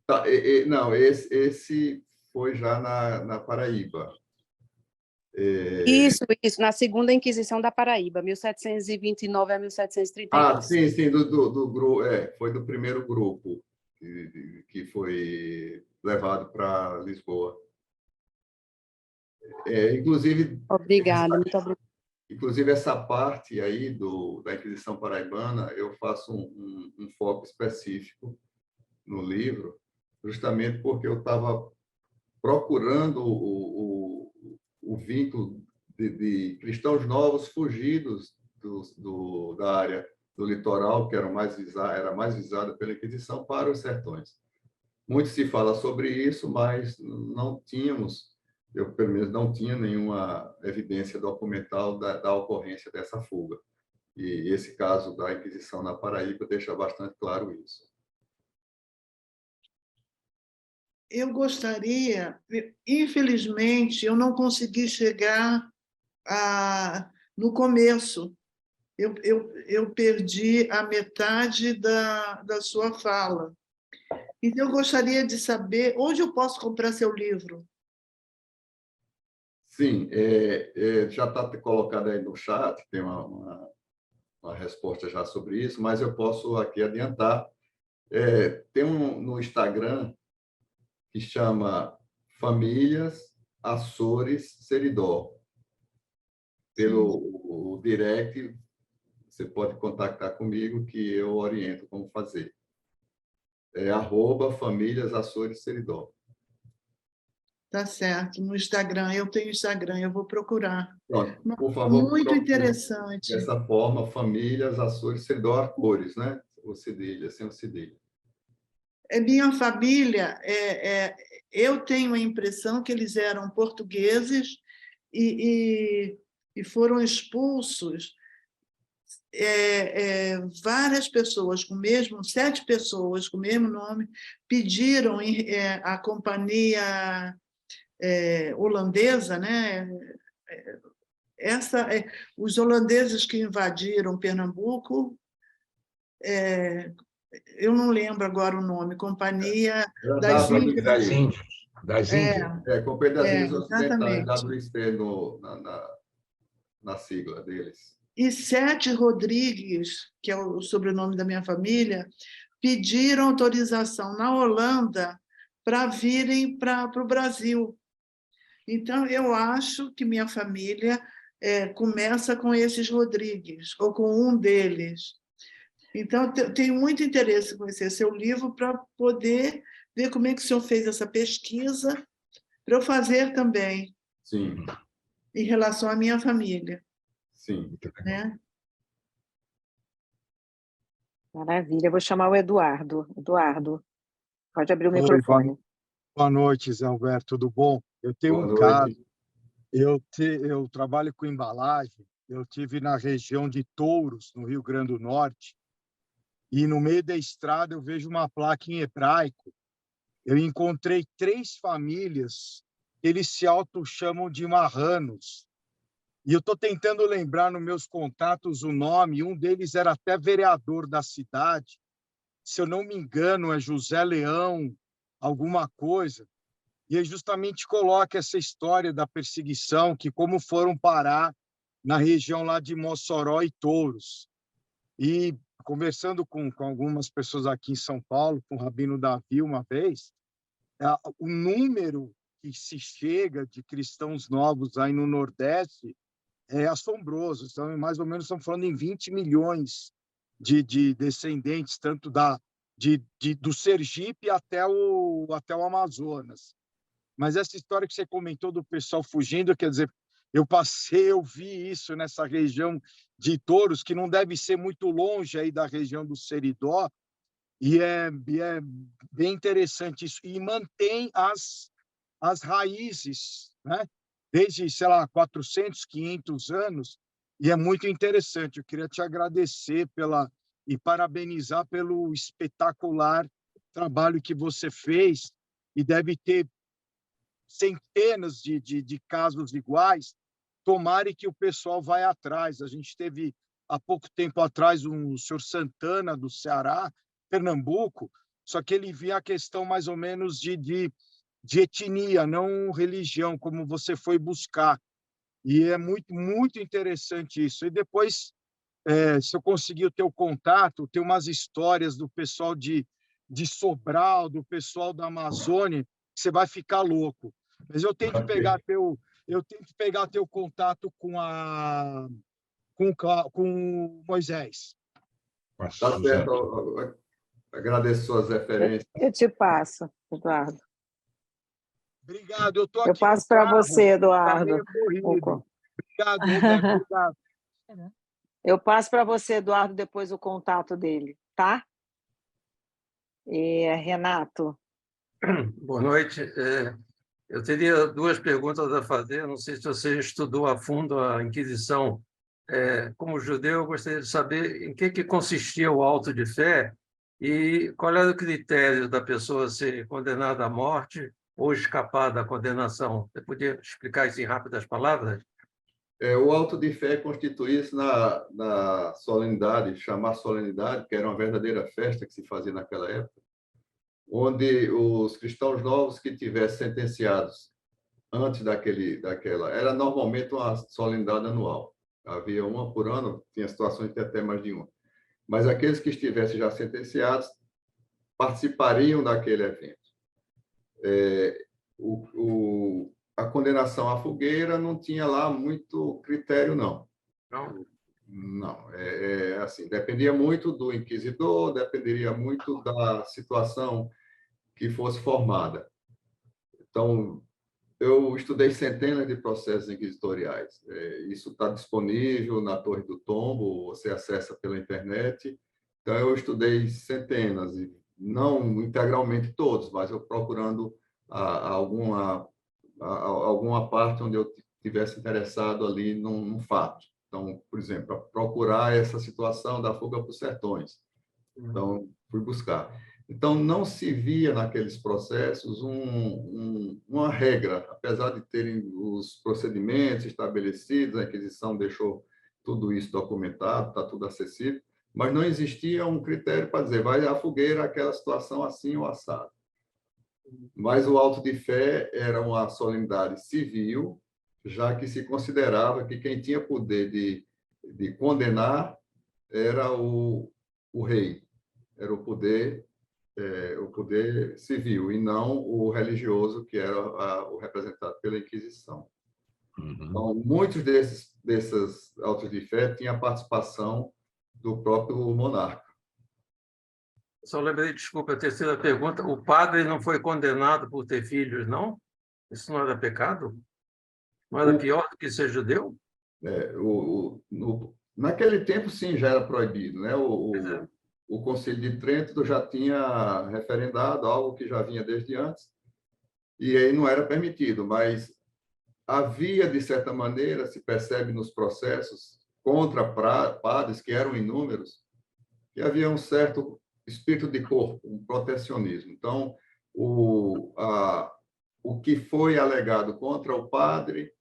Tá, não, esse foi já na Paraíba. Isso, na Segunda Inquisição da Paraíba, 1729 a 1732. Sim, do grupo, foi do primeiro grupo que foi levado para Lisboa. Inclusive... Obrigada, muito obrigada. Inclusive, essa parte aí da Inquisição Paraibana, eu faço um foco específico no livro, justamente porque eu estava procurando o vínculo de cristãos novos fugidos da área do litoral, que era mais visada pela Inquisição, para os sertões. Muito se fala sobre isso, mas não tínhamos, eu pelo menos não tinha nenhuma evidência documental da ocorrência dessa fuga. E esse caso da Inquisição na Paraíba deixa bastante claro isso. Eu gostaria, infelizmente, eu não consegui chegar no começo. Eu perdi a metade da sua fala. Então, eu gostaria de saber onde eu posso comprar seu livro. Sim, já está colocado aí no chat, tem uma resposta já sobre isso, mas eu posso aqui adiantar. Tem no Instagram que chama Famílias Açores Seridó. Pelo direct, você pode contactar comigo que eu oriento como fazer. @Famílias Açores Seridó. Tá certo, no Instagram. Eu tenho Instagram, eu vou procurar. Pronto, por favor, muito interessante. Dessa forma, Famílias Açores Seridó, cores, né? O cedilha, sem o cedilha. minha família, eu tenho a impressão que eles eram portugueses e foram expulsos várias pessoas com o mesmo, 7 pessoas com o mesmo nome, pediram a companhia holandesa, né? Os holandeses que invadiram Pernambuco, eu não lembro agora o nome, Companhia das Índias. Das Índias. Das Índias. Companhia das Ilhas Ocidentais, exatamente. WIC na sigla deles. E Sete Rodrigues, que é o sobrenome da minha família, pediram autorização na Holanda para virem para o Brasil. Então, eu acho que minha família começa com esses Rodrigues, ou com um deles. Então, tenho muito interesse em conhecer seu livro para poder ver como é que o senhor fez essa pesquisa, para eu fazer também. Sim. Em relação à minha família. Sim. Né? Maravilha. Eu vou chamar o Eduardo. Eduardo, pode abrir o Oi, microfone. boa noite, Zé Alberto, tudo bom? Eu tenho Boa um noite. caso, eu trabalho com embalagem, eu tive na região de Touros, no Rio Grande do Norte, e no meio da estrada eu vejo uma placa em hebraico. Eu encontrei 3 famílias, eles se auto-chamam de marranos. E eu estou tentando lembrar nos meus contatos o nome, um deles era até vereador da cidade, se eu não me engano é José Leão, alguma coisa. E ele justamente coloca essa história da perseguição, que como foram parar na região lá de Mossoró e Touros. E conversando com algumas pessoas aqui em São Paulo, com o Rabino Davi uma vez, o número que se chega de cristãos novos aí no Nordeste é assombroso. Então, mais ou menos, estamos falando em 20 milhões de descendentes, tanto do Sergipe até o Amazonas. Mas essa história que você comentou do pessoal fugindo, quer dizer, eu vi isso nessa região de Touros, que não deve ser muito longe aí da região do Seridó, e é bem interessante isso. E mantém as raízes, né? Desde, sei lá, 400, 500 anos, e é muito interessante. Eu queria te agradecer e parabenizar pelo espetacular trabalho que você fez, e deve ter centenas de casos iguais. Tomara que o pessoal vai atrás. A gente teve, há pouco tempo atrás, o senhor Santana, do Ceará, Pernambuco, só que ele via a questão mais ou menos de etnia, não religião, como você foi buscar. E é muito, muito interessante isso. E depois, se eu conseguir o teu contato, tem umas histórias do pessoal de Sobral, do pessoal da Amazônia, que você vai ficar louco. Mas eu tento pegar teu contato com o Moisés. Tá certo. Agradeço suas referências. Eu te passo, Eduardo. Obrigado, eu estou Eu aqui. passo para você, Eduardo. Obrigado, Roberto. Obrigado. Eu passo para você, Eduardo, depois o contato dele, tá? Renato. Boa noite. Eu teria 2 perguntas a fazer. Não sei se você estudou a fundo a Inquisição. Como judeu, eu gostaria de saber em que consistia o auto de fé e qual era o critério da pessoa ser condenada à morte ou escapar da condenação. Você podia explicar isso em rápidas palavras? O auto de fé constituía-se na solenidade, chamar solenidade, que era uma verdadeira festa que se fazia naquela época, onde os cristãos novos que tivessem sentenciados antes daquela... Era normalmente uma solenidade anual. Havia uma por ano, tinha situações de até mais de uma. Mas aqueles que estivessem já sentenciados participariam daquele evento. A condenação à fogueira não tinha lá muito critério, não. Não. Assim, dependia muito do inquisidor, dependeria muito da situação que fosse formada. Então, eu estudei centenas de processos inquisitoriais. Isso está disponível na Torre do Tombo, você acessa pela internet. Então, eu estudei centenas, e não integralmente todos, mas eu procurando alguma parte onde eu tivesse interessado ali num fato. Então, por exemplo, procurar essa situação da fuga para os sertões. Então, fui buscar. Então, não se via naqueles processos uma regra, apesar de terem os procedimentos estabelecidos, a Inquisição deixou tudo isso documentado, está tudo acessível, mas não existia um critério para dizer, vai à fogueira aquela situação assim ou assado. Mas o auto de fé era uma solenidade civil, já que se considerava que quem tinha poder de condenar era o rei, era o poder civil, e não o religioso, que era o representado pela Inquisição. Então, muitos desses autos de fé tinham a participação do próprio monarca. Só lembrei, desculpa, a terceira pergunta. O padre não foi condenado por ter filhos, não? Isso não era pecado? Não era pior do que ser judeu? Naquele tempo, sim, já era proibido, né? O Concílio de Trento já tinha referendado algo que já vinha desde antes, e aí não era permitido, mas havia, de certa maneira, se percebe nos processos contra padres, que eram inúmeros, que havia um certo espírito de corpo, um protecionismo. Então, o que foi alegado contra o padre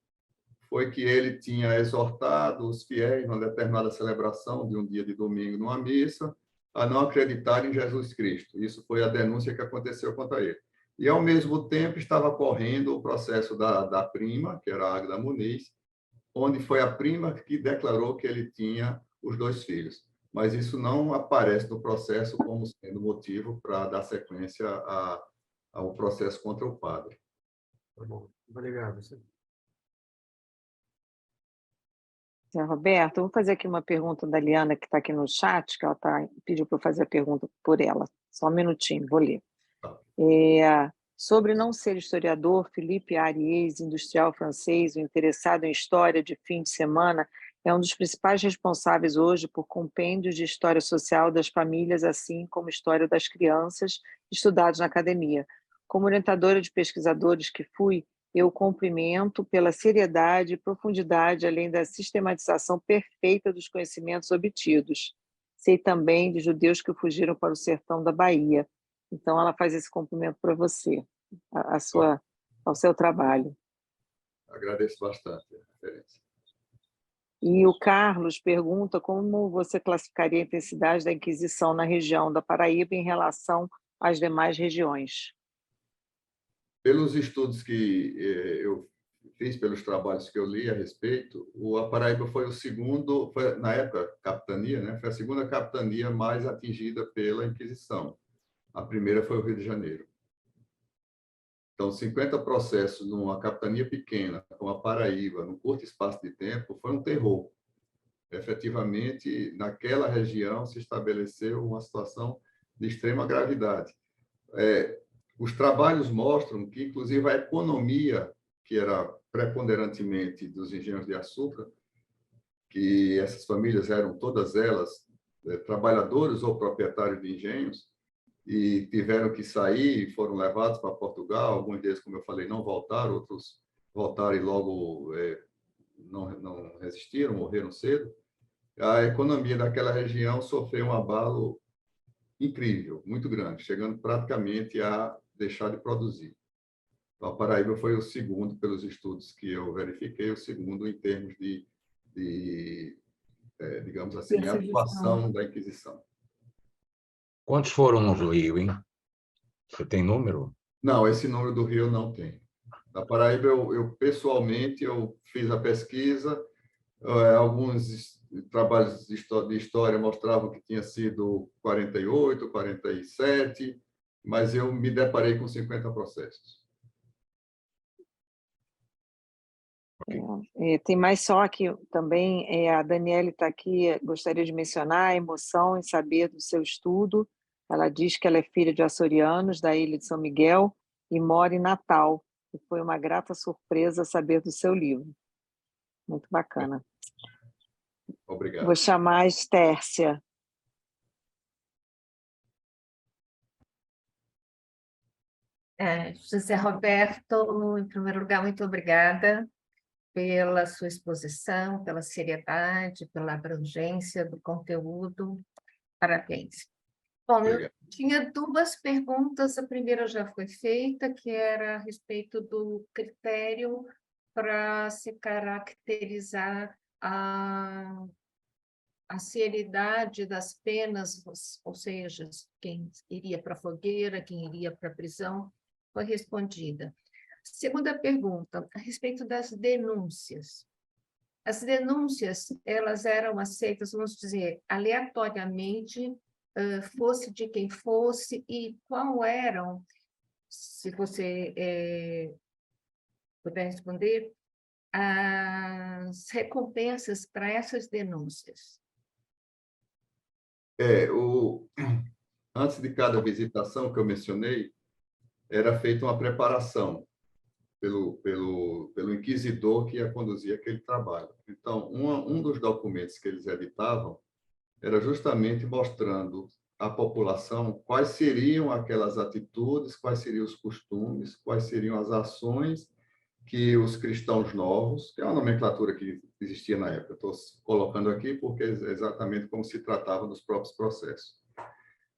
foi que ele tinha exortado os fiéis, numa determinada celebração de um dia de domingo, numa missa, a não acreditar em Jesus Cristo. Isso foi a denúncia que aconteceu contra ele. E, ao mesmo tempo, estava correndo o processo da prima, que era a Águeda Muniz, onde foi a prima que declarou que ele tinha os 2 filhos. Mas isso não aparece no processo como sendo motivo para dar sequência ao processo contra o padre. Tá bom. Obrigado. Zé Roberto, eu vou fazer aqui uma pergunta da Liana, que está aqui no chat, que ela pediu para eu fazer a pergunta por ela. Só um minutinho, vou ler. Sobre não ser historiador, Philippe Ariès, industrial francês, o interessado em história de fim de semana, é um dos principais responsáveis hoje por compêndios de história social das famílias, assim como história das crianças, estudados na academia. Como orientadora de pesquisadores que fui, eu o cumprimento pela seriedade e profundidade, além da sistematização perfeita dos conhecimentos obtidos. Sei também de judeus que fugiram para o sertão da Bahia. Então, ela faz esse cumprimento para você, ao seu trabalho. Agradeço bastante a referência. E o Carlos pergunta como você classificaria a intensidade da Inquisição na região da Paraíba em relação às demais regiões. Pelos estudos que eu fiz, pelos trabalhos que eu li a respeito, a Paraíba foi o segundo, na época, capitania, né? Foi a segunda capitania mais atingida pela Inquisição. A primeira foi o Rio de Janeiro. Então, 50 processos numa capitania pequena, como a Paraíba, num curto espaço de tempo, foi um terror. Efetivamente, naquela região se estabeleceu uma situação de extrema gravidade. Os trabalhos mostram que, inclusive, a economia, que era preponderantemente dos engenhos de açúcar, que essas famílias eram todas elas trabalhadores ou proprietários de engenhos, e tiveram que sair e foram levados para Portugal. Alguns deles, como eu falei, não voltaram, outros voltaram e logo não resistiram, morreram cedo. A economia daquela região sofreu um abalo incrível, muito grande, chegando praticamente a deixar de produzir. Então, a Paraíba foi o segundo, pelos estudos que eu verifiquei, o segundo em termos digamos assim, atuação da Inquisição. Quantos foram no Rio, hein? Você tem número? Não, esse número do Rio eu não tenho. Da Paraíba, eu pessoalmente, eu fiz a pesquisa, alguns trabalhos de história mostravam que tinha sido 48, 47, mas eu me deparei com 50 processos. Tem mais só que também, a Daniele está aqui, gostaria de mencionar a emoção em saber do seu estudo. Ela diz que ela é filha de açorianos da ilha de São Miguel e mora em Natal. E foi uma grata surpresa saber do seu livro. Muito bacana. Obrigado. Vou chamar a Estércia. José Roberto, em primeiro lugar, muito obrigada pela sua exposição, pela seriedade, pela abrangência do conteúdo. Parabéns. Bom, eu tinha duas perguntas. A primeira já foi feita, que era a respeito do critério para se caracterizar a seriedade das penas, ou seja, quem iria para a fogueira, quem iria para a prisão, foi respondida. Segunda pergunta, a respeito das denúncias. As denúncias, elas eram aceitas, vamos dizer, aleatoriamente, fosse de quem fosse, e qual eram, se você puder responder, as recompensas para essas denúncias? Antes de cada visitação que eu mencionei, era feita uma preparação pelo inquisidor que ia conduzir aquele trabalho. Então, um dos documentos que eles editavam era justamente mostrando à população quais seriam aquelas atitudes, quais seriam os costumes, quais seriam as ações que os cristãos novos, que é uma nomenclatura que existia na época, estou colocando aqui porque é exatamente como se tratava dos próprios processos,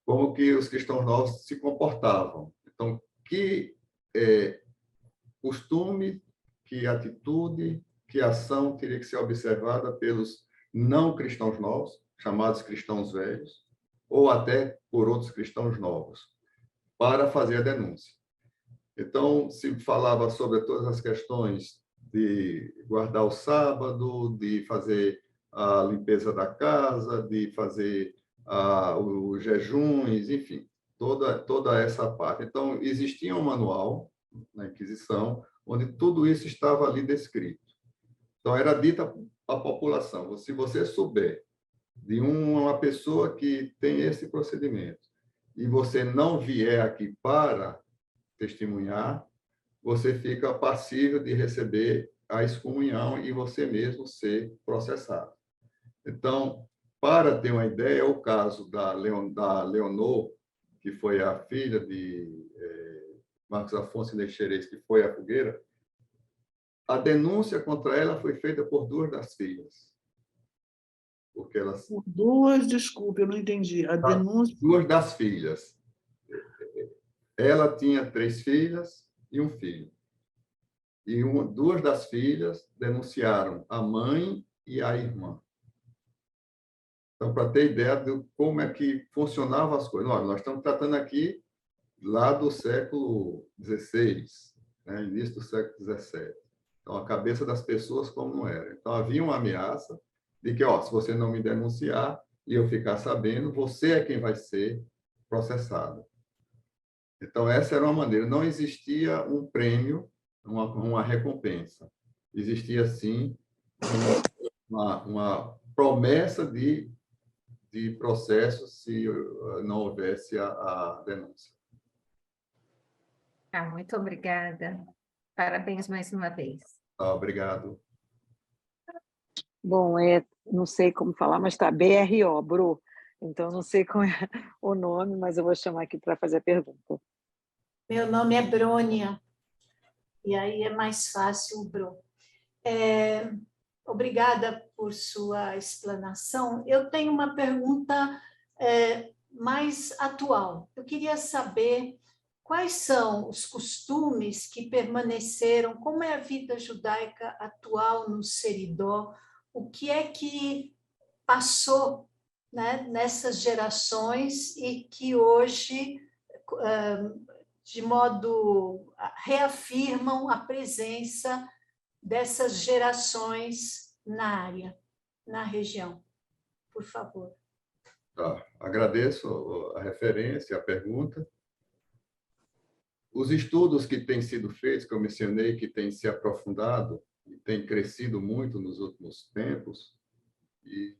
como que os cristãos novos se comportavam. Então, que costume, que atitude, que ação teria que ser observada pelos não cristãos novos, chamados cristãos velhos, ou até por outros cristãos novos, para fazer a denúncia. Então, se falava sobre todas as questões de guardar o sábado, de fazer a limpeza da casa, de fazer os jejuns, enfim, toda essa parte. Então, existia um manual na Inquisição onde tudo isso estava ali descrito. Então, era dita à população, se você souber de uma pessoa que tem esse procedimento e você não vier aqui para testemunhar, você fica passível de receber a excomunhão e você mesmo ser processado. Então, para ter uma ideia, é o caso da Leonor, que foi a filha de Marcos Afonso de Xerez, que foi à fogueira. A denúncia contra ela foi feita por duas das filhas. Porque elas... Por duas, desculpe, eu não entendi. A denúncia... Duas das filhas. Ela tinha 3 filhas e um filho. E duas das filhas denunciaram a mãe e a irmã. Então, para ter ideia de como é que funcionavam as coisas. Nós estamos tratando aqui lá do século XVI, né? Início do século XVII. Então, a cabeça das pessoas como não era. Então, havia uma ameaça de que, se você não me denunciar e eu ficar sabendo, você é quem vai ser processado. Então, essa era uma maneira. Não existia um prêmio, uma recompensa. Existia, sim, uma promessa de processo se não houvesse a denúncia. Muito obrigada. Parabéns mais uma vez. Obrigado. Bom, não sei como falar, mas está BRO, Bru. Então, não sei qual é o nome, mas eu vou chamar aqui para fazer a pergunta. Meu nome é Brônia, e aí é mais fácil, Bru. Obrigada por sua explanação. Eu tenho uma pergunta mais atual. Eu queria saber quais são os costumes que permaneceram, como é a vida judaica atual no Seridó, o que é que passou, né, nessas gerações e que hoje, de modo, reafirmam a presença dessas gerações na área, na região. Por favor. Agradeço a referência, a pergunta. Os estudos que têm sido feitos, que eu mencionei, que têm se aprofundado e têm crescido muito nos últimos tempos, e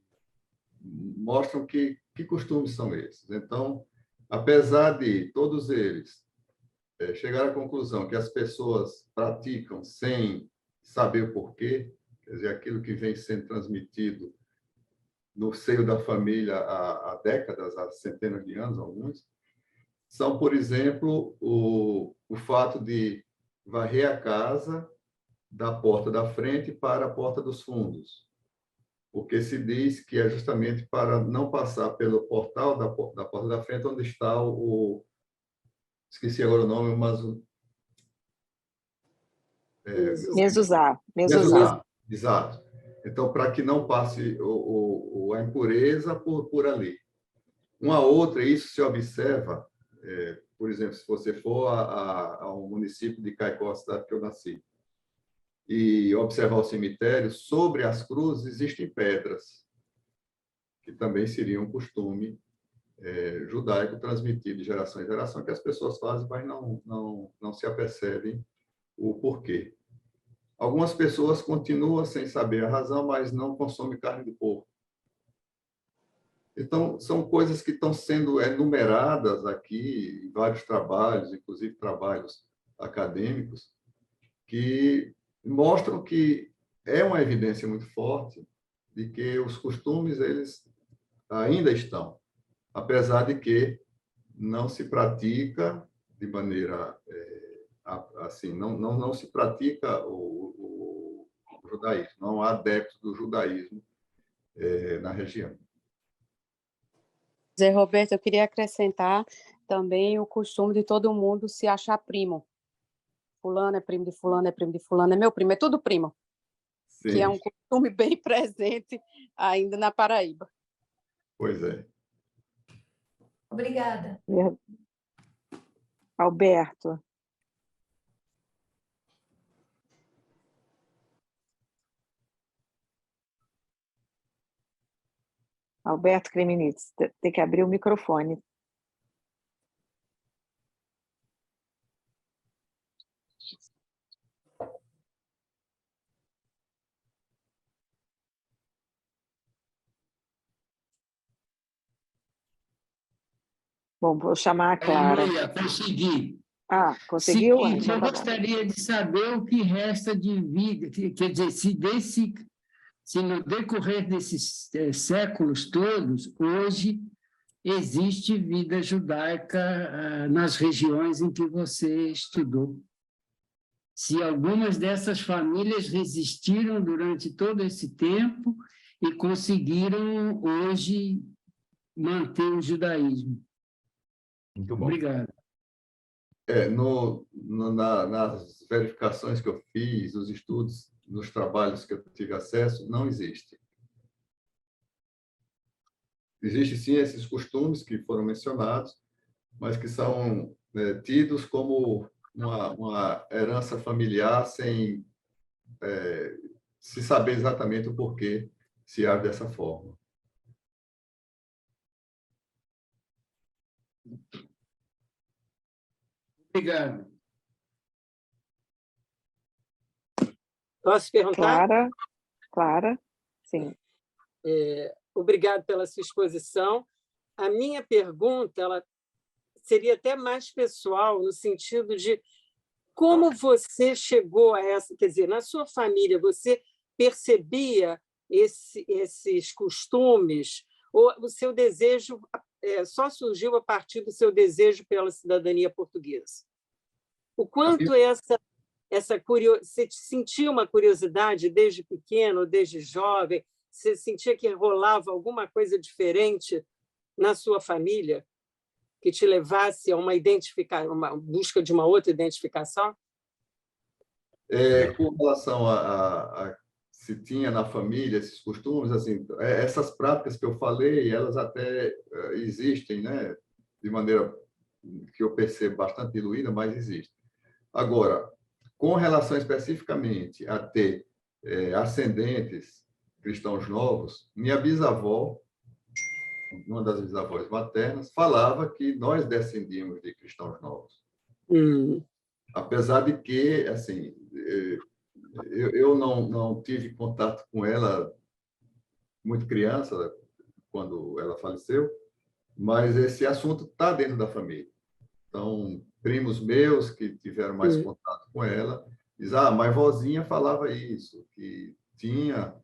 mostram que costumes são esses. Então, apesar de todos eles chegar à conclusão que as pessoas praticam sem saber o porquê, quer dizer, aquilo que vem sendo transmitido no seio da família há décadas, há centenas de anos, alguns, são, por exemplo, o fato de varrer a casa da porta da frente para a porta dos fundos, porque se diz que é justamente para não passar pelo portal da porta da frente, onde está esqueci agora o nome, mas Mesuzá. exato. Então, para que não passe a impureza por ali. Uma outra, isso se observa, por exemplo, se você for ao município de Caicó, a cidade que eu nasci, e observar o cemitério, sobre as cruzes existem pedras, que também seria um costume judaico transmitido de geração em geração, que as pessoas fazem, mas não se apercebem o porquê. Algumas pessoas continuam sem saber a razão, mas não consomem carne de porco. Então, são coisas que estão sendo enumeradas aqui em vários trabalhos, inclusive trabalhos acadêmicos, que mostram que é uma evidência muito forte de que os costumes eles ainda estão, apesar de que não se pratica de maneira assim, não se pratica o judaísmo, não há adeptos do judaísmo na região. Zé Roberto, eu queria acrescentar também o costume de todo mundo se achar primo. Fulano é primo de fulano, é primo de fulano, é meu primo, é tudo primo. Sim. Que é um costume bem presente ainda na Paraíba. Pois é. Obrigada. Alberto. Alberto Kreminitz, tem que abrir o microfone. Bom, vou chamar a Clara. Maria, consegui. Ah, conseguiu? Seguinte, Então eu tá bom. gostaria de saber o que resta de vida, quer dizer, se no decorrer desses séculos todos, hoje existe vida judaica nas regiões em que você estudou. Se algumas dessas famílias resistiram durante todo esse tempo e conseguiram hoje manter o judaísmo. Muito bom. Obrigado. Nas verificações que eu fiz, os estudos, nos trabalhos que eu tive acesso, não existe. Existem, sim, esses costumes que foram mencionados, mas que são tidos como uma herança familiar sem se saber exatamente o porquê se age dessa forma. Obrigado. Posso perguntar? Clara, sim. Obrigado pela sua exposição. A minha pergunta ela seria até mais pessoal, no sentido de como você chegou a essa... Quer dizer, na sua família, você percebia esses costumes ou o seu desejo só surgiu a partir do seu desejo pela cidadania portuguesa? O quanto você sentia uma curiosidade desde pequeno, desde jovem? Você sentia que rolava alguma coisa diferente na sua família que te levasse a uma busca de uma outra identificação? Com relação a se tinha na família esses costumes, assim, essas práticas que eu falei, elas até existem, né? De maneira que eu percebo bastante diluída, mas existem. Agora, com relação especificamente a ter ascendentes cristãos novos, minha bisavó, uma das bisavós maternas, falava que nós descendíamos de cristãos novos. Apesar de que, assim, eu não tive contato com ela muito criança, quando ela faleceu, mas esse assunto está dentro da família. Então, primos meus que tiveram mais contato com ela, dizem, mas vozinha falava isso, que tinha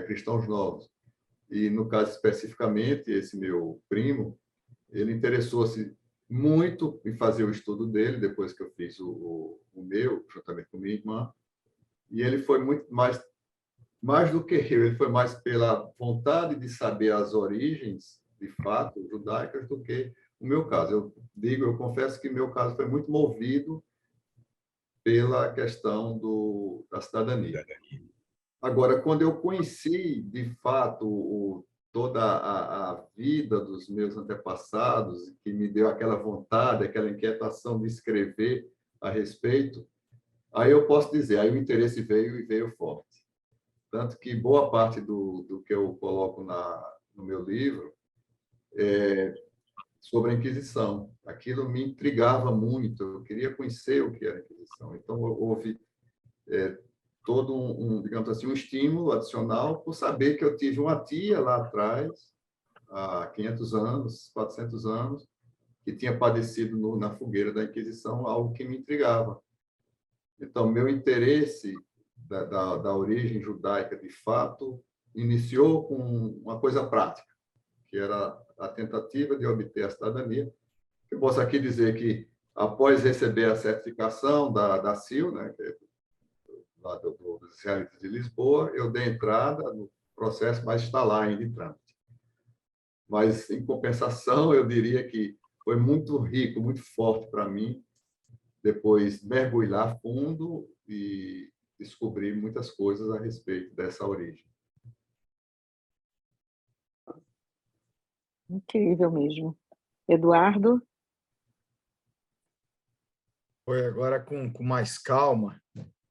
cristãos novos. E, no caso especificamente, esse meu primo, ele interessou-se muito em fazer o estudo dele, depois que eu fiz o meu, juntamente com minha irmã, e ele foi muito mais do que eu, ele foi mais pela vontade de saber as origens, de fato, judaicas, do que o meu caso. Eu confesso que meu caso foi muito movido pela questão da cidadania. Agora, quando eu conheci, de fato, toda a vida dos meus antepassados, que me deu aquela vontade, aquela inquietação de escrever a respeito, aí eu posso dizer, aí o interesse veio e veio forte. Tanto que boa parte do que eu coloco no meu livro é sobre a Inquisição. Aquilo me intrigava muito, eu queria conhecer o que era a Inquisição. Então, houve todo digamos assim, um estímulo adicional por saber que eu tive uma tia lá atrás, há 500 anos, 400 anos, que tinha padecido na fogueira da Inquisição, algo que me intrigava. Então, meu interesse da origem judaica, de fato, iniciou com uma coisa prática, que era a tentativa de obter a cidadania. Eu posso aqui dizer que, após receber a certificação da CIL, né, que é lá dos israelitas de Lisboa, eu dei entrada no processo, mas está lá ainda em trâmite. Mas, em compensação, eu diria que foi muito rico, muito forte para mim, depois mergulhar fundo e descobrir muitas coisas a respeito dessa origem. Incrível mesmo. Eduardo? Foi agora com mais calma.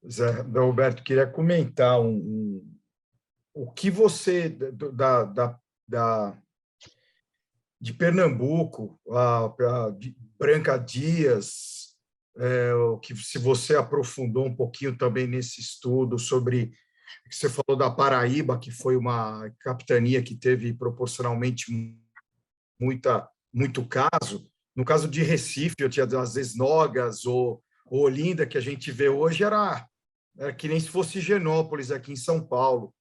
Zé Roberto, queria comentar o que você, de Pernambuco, de Branca Dias, o que se você aprofundou um pouquinho também nesse estudo sobre que você falou da Paraíba, que foi uma capitania que teve proporcionalmente muito caso. No caso de Recife, eu tinha às vezes Nogas ou Olinda, que a gente vê hoje, era que nem se fosse Higienópolis, aqui em São Paulo,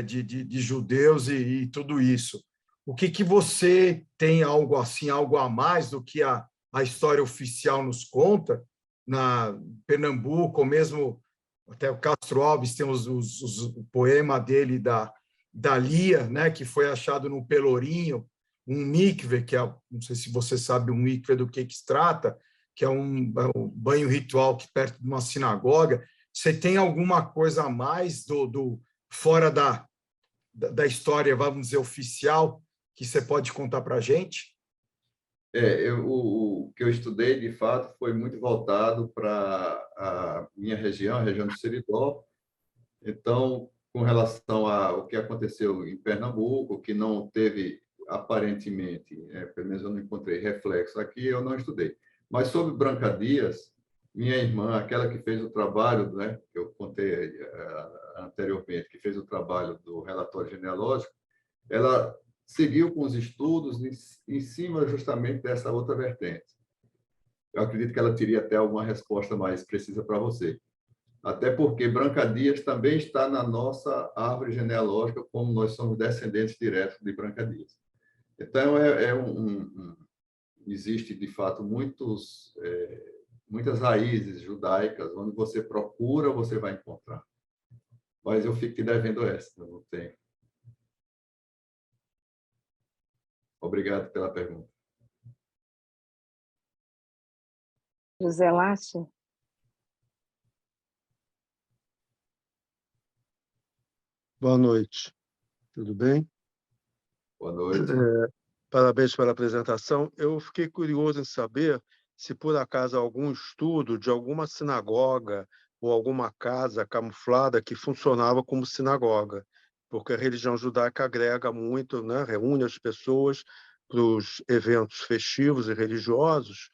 de judeus e tudo isso. O que você tem algo assim, algo a mais do que a história oficial nos conta? Na Pernambuco, ou mesmo até o Castro Alves tem o poema dele da Lia, né, que foi achado no Pelourinho, um mikve, que não sei se você sabe um mikve do que se trata, que é um banho ritual que perto de uma sinagoga. Você tem alguma coisa a mais fora da história, vamos dizer, oficial, que você pode contar para a gente? O que eu estudei, de fato, foi muito voltado para a minha região, a região do Seridó. Então, com relação ao que aconteceu em Pernambuco, que não teve, aparentemente, pelo menos eu não encontrei reflexo aqui, eu não estudei. Mas sobre Branca Dias, minha irmã, aquela que fez o trabalho, né, que eu contei anteriormente, que fez o trabalho do relatório genealógico, ela seguiu com os estudos em cima justamente dessa outra vertente. Eu acredito que ela teria até alguma resposta mais precisa para você. Até porque Branca Dias também está na nossa árvore genealógica, como nós somos descendentes diretos de Branca Dias. Então, existe, de fato, muitas raízes judaicas, onde você procura, você vai encontrar. Mas eu fico te devendo essa, eu não tenho. Obrigado pela pergunta. José Lache? Boa noite. Tudo bem? Boa noite. Parabéns pela apresentação. Eu fiquei curioso em saber se, por acaso, algum estudo de alguma sinagoga ou alguma casa camuflada que funcionava como sinagoga, porque a religião judaica agrega muito, né? Reúne as pessoas para os eventos festivos e religiosos,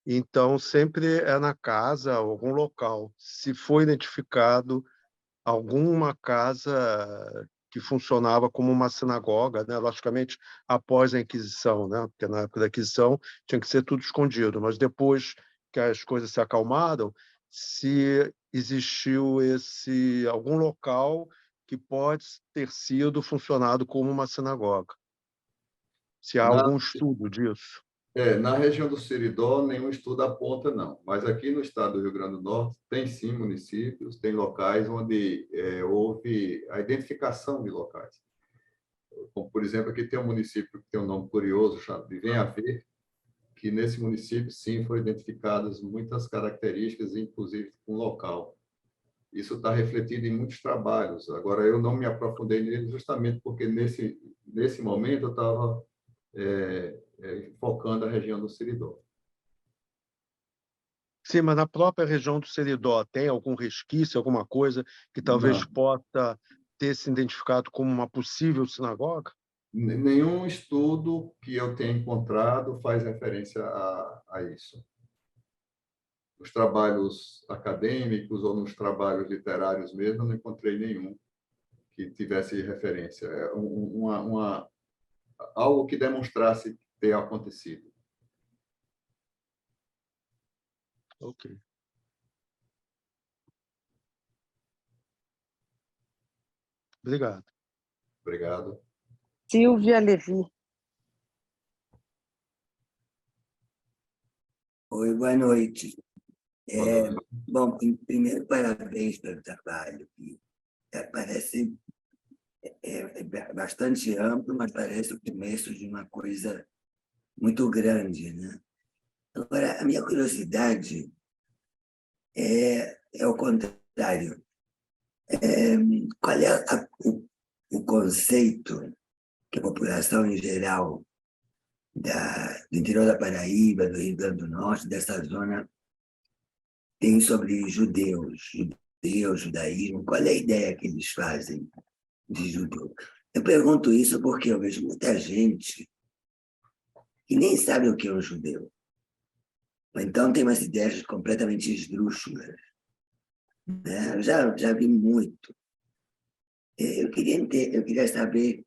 então sempre é na casa, algum local. Se foi identificado alguma casa que funcionava como uma sinagoga, né? Logicamente, após a Inquisição, né? Porque na época da Inquisição tinha que ser tudo escondido, mas depois que as coisas se acalmaram, se existiu algum local que pode ter sido funcionado como uma sinagoga. Se há algum estudo disso. Na região do Seridó, nenhum estudo aponta, não. Mas aqui no estado do Rio Grande do Norte, tem sim municípios, tem locais onde houve a identificação de locais. Como, por exemplo, aqui tem um município que tem um nome curioso, chamado de Venhaver, que nesse município, sim, foram identificadas muitas características, inclusive com local. Isso está refletido em muitos trabalhos. Agora, eu não me aprofundei nele justamente porque, nesse momento, eu estava focando a região do Seridó. Sim, mas na própria região do Seridó tem algum resquício, alguma coisa que talvez Não. possa ter se identificado como uma possível sinagoga? Nenhum estudo que eu tenha encontrado faz referência a isso. Nos trabalhos acadêmicos ou nos trabalhos literários mesmo, eu não encontrei nenhum que tivesse referência. Algo que demonstrasse ter acontecido. Ok. Obrigado. Obrigado. Silvia Levi. Oi, boa noite. Boa noite. Bom, primeiro, parabéns pelo trabalho. Parece bastante amplo, mas parece o começo de uma coisa muito grande, né? Agora, a minha curiosidade é o contrário. Qual é o conceito que a população em geral do interior da Paraíba, do Rio Grande do Norte, dessa zona, tem sobre judeus, judaísmo? Qual é a ideia que eles fazem de judeu? Eu pergunto isso porque eu vejo muita gente que nem sabe o que é um judeu. Ou então tem umas ideias completamente esdrúxulas, né? Eu já vi muito. Eu queria saber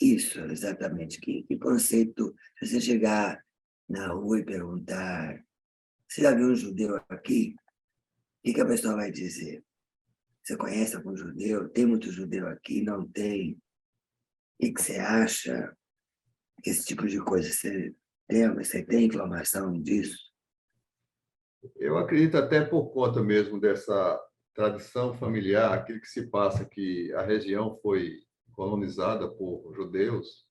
isso, exatamente. Que conceito, se você chegar na rua e perguntar, você já viu um judeu aqui? O que a pessoa vai dizer? Você conhece algum judeu? Tem muito judeu aqui? Não tem? O que você acha? Esse tipo de coisa. Você tem informação disso? Eu acredito até por conta mesmo dessa tradição familiar, aquilo que se passa, que a região foi colonizada por judeus,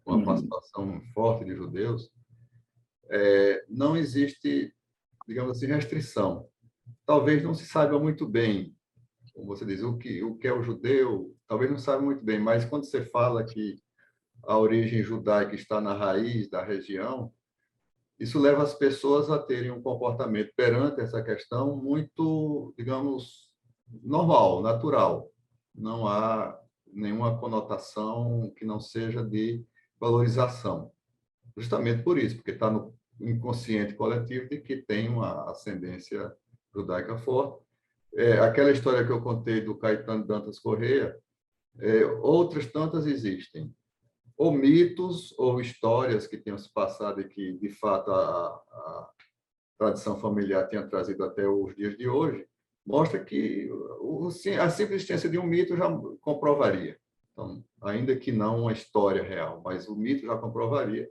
uma participação forte de judeus, não existe, digamos assim, restrição. Talvez não se saiba muito bem, como você diz, o que é o judeu, talvez não saiba muito bem, mas quando você fala que a origem judaica está na raiz da região, isso leva as pessoas a terem um comportamento perante essa questão muito, digamos, normal, natural. Não há nenhuma conotação que não seja de valorização. Justamente por isso, porque está no inconsciente coletivo de que tem uma ascendência judaica forte. Aquela história que eu contei do Caetano Dantas Corrêa, outras tantas existem. Ou mitos, ou histórias que tenham se passado e que, de fato, a tradição familiar tenha trazido até os dias de hoje, mostra que a simples existência de um mito já comprovaria. Então, ainda que não uma história real, mas o mito já comprovaria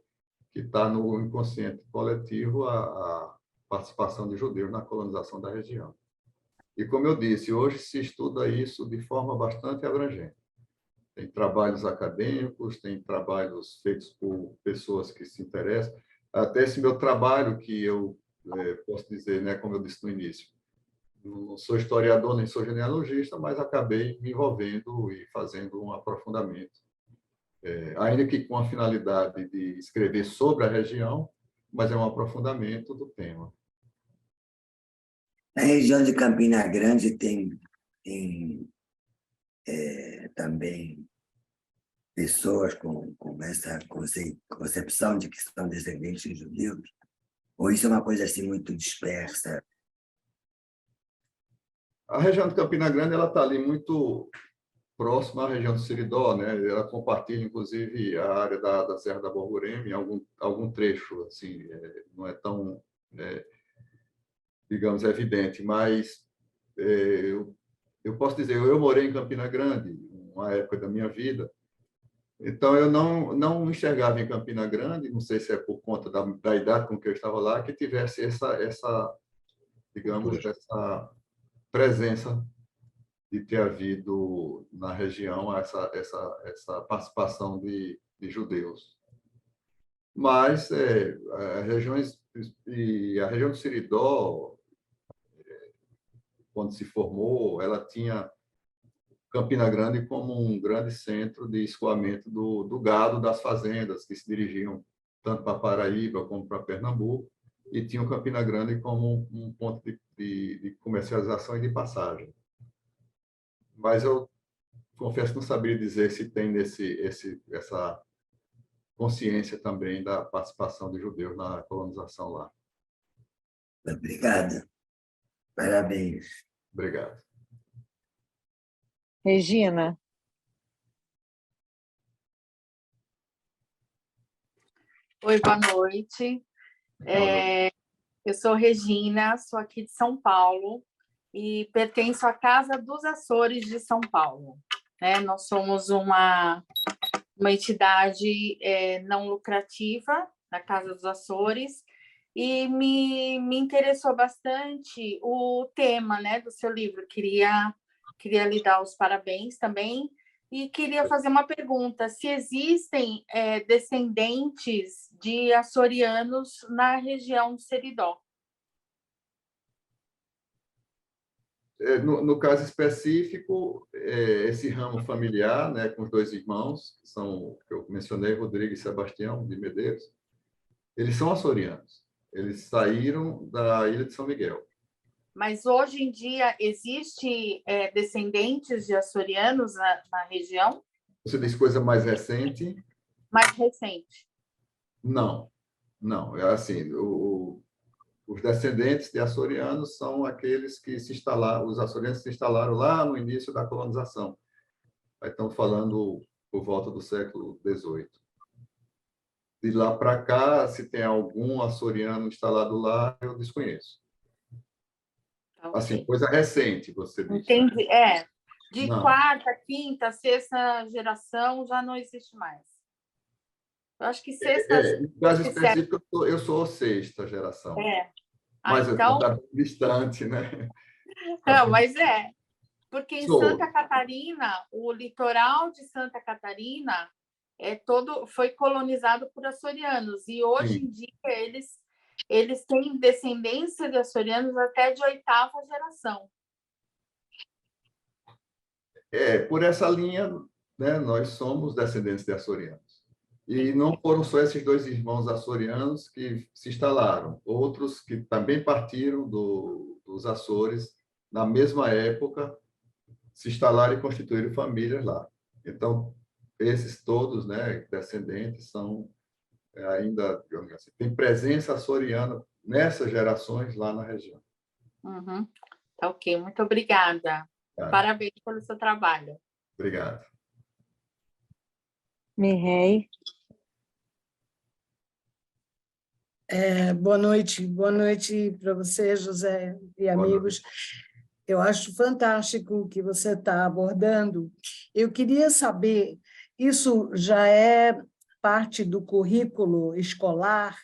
que está no inconsciente coletivo a participação de judeus na colonização da região. E, como eu disse, hoje se estuda isso de forma bastante abrangente. Tem trabalhos acadêmicos, tem trabalhos feitos por pessoas que se interessam. Até esse meu trabalho, que eu posso dizer, né, como eu disse no início, não sou historiador nem sou genealogista, mas acabei me envolvendo e fazendo um aprofundamento, ainda que com a finalidade de escrever sobre a região, mas é um aprofundamento do tema. Na região de Campina Grande tem também pessoas com essa concepção de que são descendentes de judeus? Ou isso é uma coisa assim muito dispersa? A região de Campina Grande ela está ali muito próxima à região do Seridó, né? Ela compartilha, inclusive, a área da Serra da Borborema, em algum trecho, assim, não é tão, digamos, evidente, mas eu posso dizer, eu morei em Campina Grande, uma época da minha vida, Então, eu não enxergava em Campina Grande, não sei se é por conta da idade com que eu estava lá, que tivesse digamos, essa presença de ter havido na região essa participação de judeus. Mas a região do Seridó, quando se formou, ela tinha Campina Grande como um grande centro de escoamento do gado das fazendas, que se dirigiam tanto para Paraíba como para Pernambuco, e tinham Campina Grande como um ponto de comercialização e de passagem. Mas eu confesso que não sabia dizer se tem essa consciência também da participação de judeus na colonização lá. Obrigado. Parabéns. Obrigado. Regina. Oi, boa noite. Eu sou Regina, sou aqui de São Paulo e pertenço à Casa dos Açores de São Paulo. Nós somos uma entidade não lucrativa da Casa dos Açores e me interessou bastante o tema, do seu livro. Queria lhe dar os parabéns também e queria fazer uma pergunta: se existem descendentes de açorianos na região do Seridó? No caso específico, esse ramo familiar, com os dois irmãos, que eu mencionei, Rodrigo e Sebastião de Medeiros, eles são açorianos. Eles saíram da Ilha de São Miguel. Mas hoje em dia existe descendentes de açorianos na região? Você diz coisa mais recente? Mais recente. Não. É assim, os descendentes de açorianos são aqueles que os açorianos se instalaram lá no início da colonização. Aí estamos falando por volta do século XVIII. De lá para cá, se tem algum açoriano instalado lá, eu desconheço. Okay. Assim, coisa recente, você disse. Entendi. De quarta, quinta, sexta geração já não existe mais. Eu acho que sexta... No caso específico, eu sou sexta geração. Mas então... está distante, né? Não, mas porque em Santa Catarina, o litoral de Santa Catarina foi colonizado por açorianos, e hoje em dia eles têm descendência de açorianos até de 8ª geração. Por essa linha, nós somos descendentes de açorianos. E não foram só esses dois irmãos açorianos que se instalaram, outros que também partiram dos Açores, na mesma época, se instalaram e constituíram famílias lá. Então, esses todos, descendentes, são ainda, digamos assim, tem presença açoriana nessas gerações lá na região. Uhum. Tá ok, muito obrigada. Parabéns pelo seu trabalho. Obrigado. Mirrei. Boa noite para você, José, e amigos. Eu acho fantástico o que você está abordando. Eu queria saber, isso já é parte do currículo escolar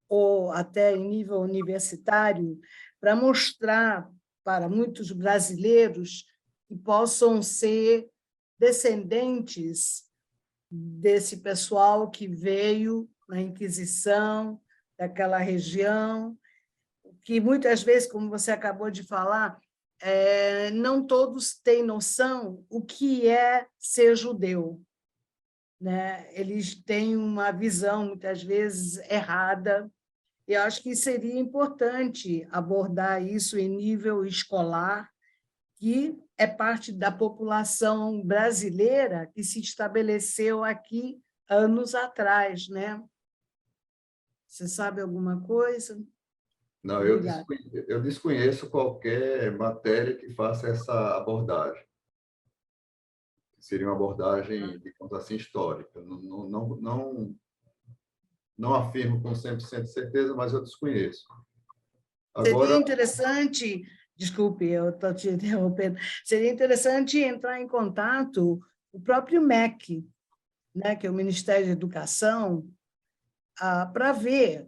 ou até em nível universitário, para mostrar para muitos brasileiros que possam ser descendentes desse pessoal que veio na Inquisição, daquela região, que muitas vezes, como você acabou de falar, não todos têm noção o que é ser judeu. Eles têm uma visão, muitas vezes, errada. E eu acho que seria importante abordar isso em nível escolar, que é parte da população brasileira que se estabeleceu aqui anos atrás, Você sabe alguma coisa? Não, eu desconheço qualquer matéria que faça essa abordagem. Seria uma abordagem, digamos assim, histórica. Não afirmo com 100% de certeza, mas eu desconheço. Agora... Seria interessante, desculpe, eu estou te interrompendo, seria interessante entrar em contato o próprio MEC, né, que é o Ministério da Educação, para ver,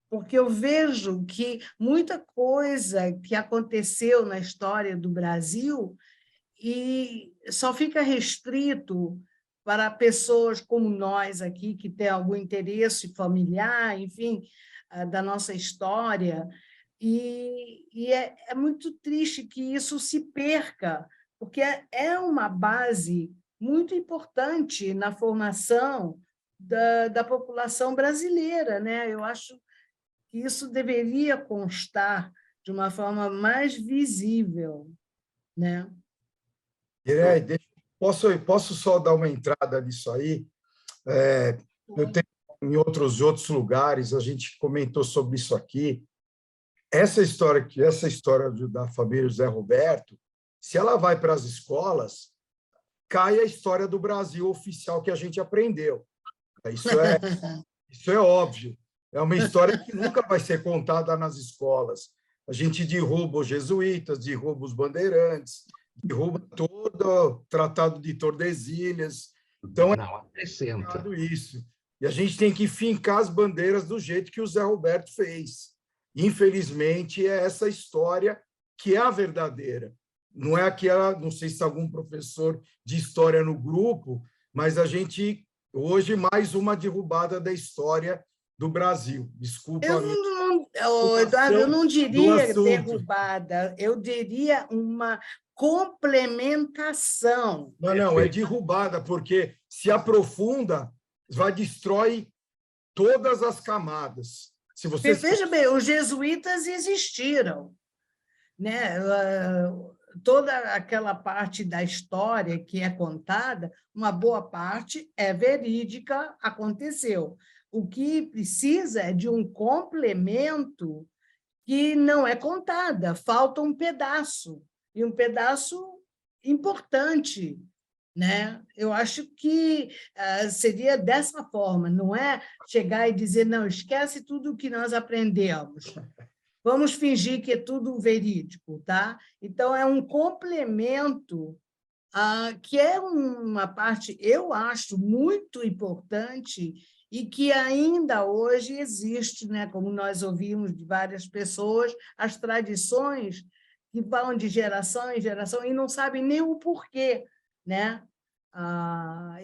porque eu vejo que muita coisa que aconteceu na história do Brasil e só fica restrito para pessoas como nós aqui, que têm algum interesse familiar, enfim, da nossa história, e é muito triste que isso se perca, porque é uma base muito importante na formação da população brasileira, né? Eu acho que isso deveria constar de uma forma mais visível, né? Irei, posso só dar uma entrada nisso aí? Eu tenho em outros lugares, a gente comentou sobre isso aqui. Essa história da família José Roberto, se ela vai para as escolas, cai a história do Brasil oficial que a gente aprendeu. Isso é óbvio. É uma história que nunca vai ser contada nas escolas. A gente derruba os jesuítas, derruba os bandeirantes, derruba todo o Tratado de Tordesilhas. Então, acrescenta isso. E a gente tem que fincar as bandeiras do jeito que o Zé Roberto fez. Infelizmente, é essa história que é a verdadeira. Não é aquela, não sei se algum professor de história no grupo, mas a gente, hoje, mais uma derrubada da história do Brasil. Desculpa. Eduardo, eu não diria derrubada, eu diria uma complementação. Não, é derrubada, porque se aprofunda, destrói todas as camadas. Se você... Veja bem, os jesuítas existiram, né? Toda aquela parte da história que é contada, uma boa parte é verídica, aconteceu. O que precisa é de um complemento que não é contada, falta um pedaço, e um pedaço importante, né? Eu acho que seria dessa forma, não é chegar e dizer, não, esquece tudo o que nós aprendemos, vamos fingir que é tudo verídico, tá? Então, é um complemento que é uma parte, eu acho, muito importante e que ainda hoje existe, né? Como nós ouvimos de várias pessoas, as tradições que vão de geração em geração e não sabem nem o porquê, né?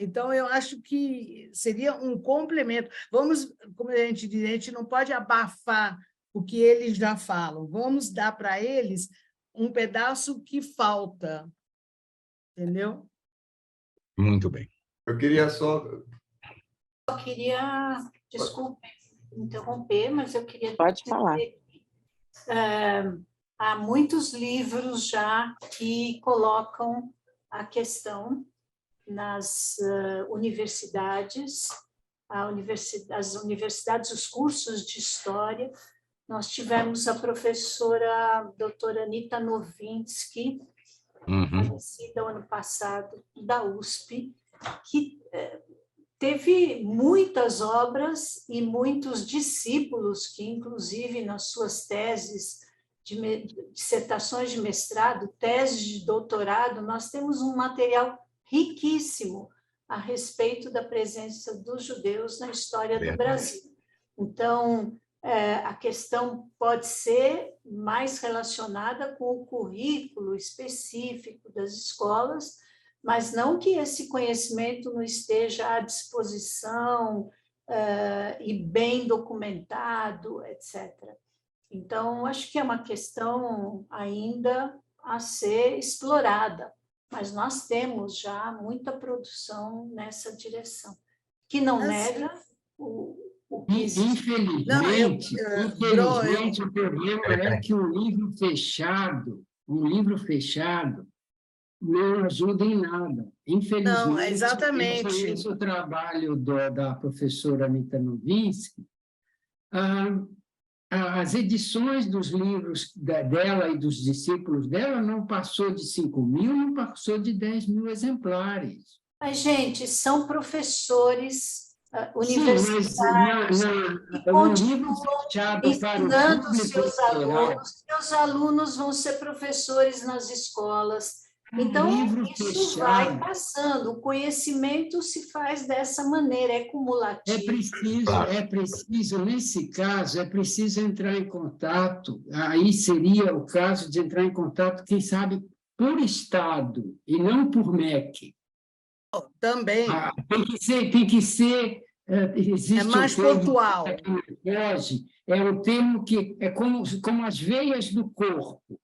Então, eu acho que seria um complemento. Vamos, como a gente diz, a gente não pode abafar o que eles já falam, vamos dar para eles um pedaço que falta, entendeu? Muito bem. Eu queria só... Desculpe interromper, mas eu queria... Pode falar. Há muitos livros já que colocam a questão nas universidades, as universidades, os cursos de história. Nós tivemos a professora doutora Anita Novinsky, falecida ano passado, da USP, que teve muitas obras e muitos discípulos que, inclusive, nas suas teses, dissertações de mestrado, teses de doutorado, nós temos um material riquíssimo a respeito da presença dos judeus na história do Brasil. Então, a questão pode ser mais relacionada com o currículo específico das escolas, mas não que esse conhecimento não esteja à disposição e bem documentado, etc. Então, acho que é uma questão ainda a ser explorada, mas nós temos já muita produção nessa direção, que não nega o que existe. Infelizmente, o problema é que um livro fechado não ajuda em nada. Infelizmente, não, exatamente. Esse o trabalho da professora Anita Novinsky, as edições dos livros dela e dos discípulos dela não passou de 5.000, não passou de 10.000 exemplares. Mas, gente, são professores universitários que continuam ensinando seus alunos. Seus alunos vão ser professores nas escolas. Então, livro isso vai fechado. passando, o conhecimento se faz dessa maneira, é cumulativo. É preciso, nesse caso, é preciso entrar em contato, aí seria o caso de entrar em contato, quem sabe, por estado, e não por MEC. Também. Tem que ser existe mais um termo pontual. que me foge, é um termo que é como as veias do corpo.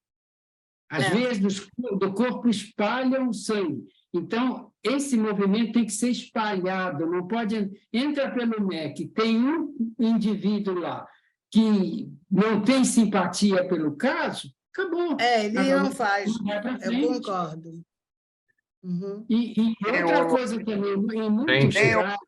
As veias do corpo espalham o sangue. Então, esse movimento tem que ser espalhado, não pode... Entra pelo MEC, tem um indivíduo lá que não tem simpatia pelo caso, acabou. Ele Agora, não faz, vai pra eu frente. concordo. Uhum. E outra coisa também, em muitos casos,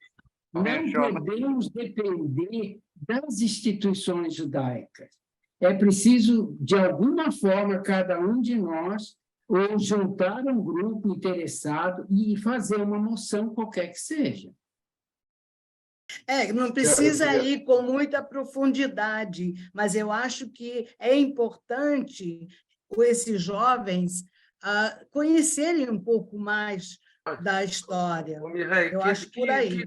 não podemos depender das instituições judaicas. É preciso, de alguma forma, cada um de nós, ou juntar um grupo interessado e fazer uma moção qualquer que seja. Não precisa ir com muita profundidade, mas eu acho que é importante esses jovens conhecerem um pouco mais da história. Mireille, Eu acho por aí.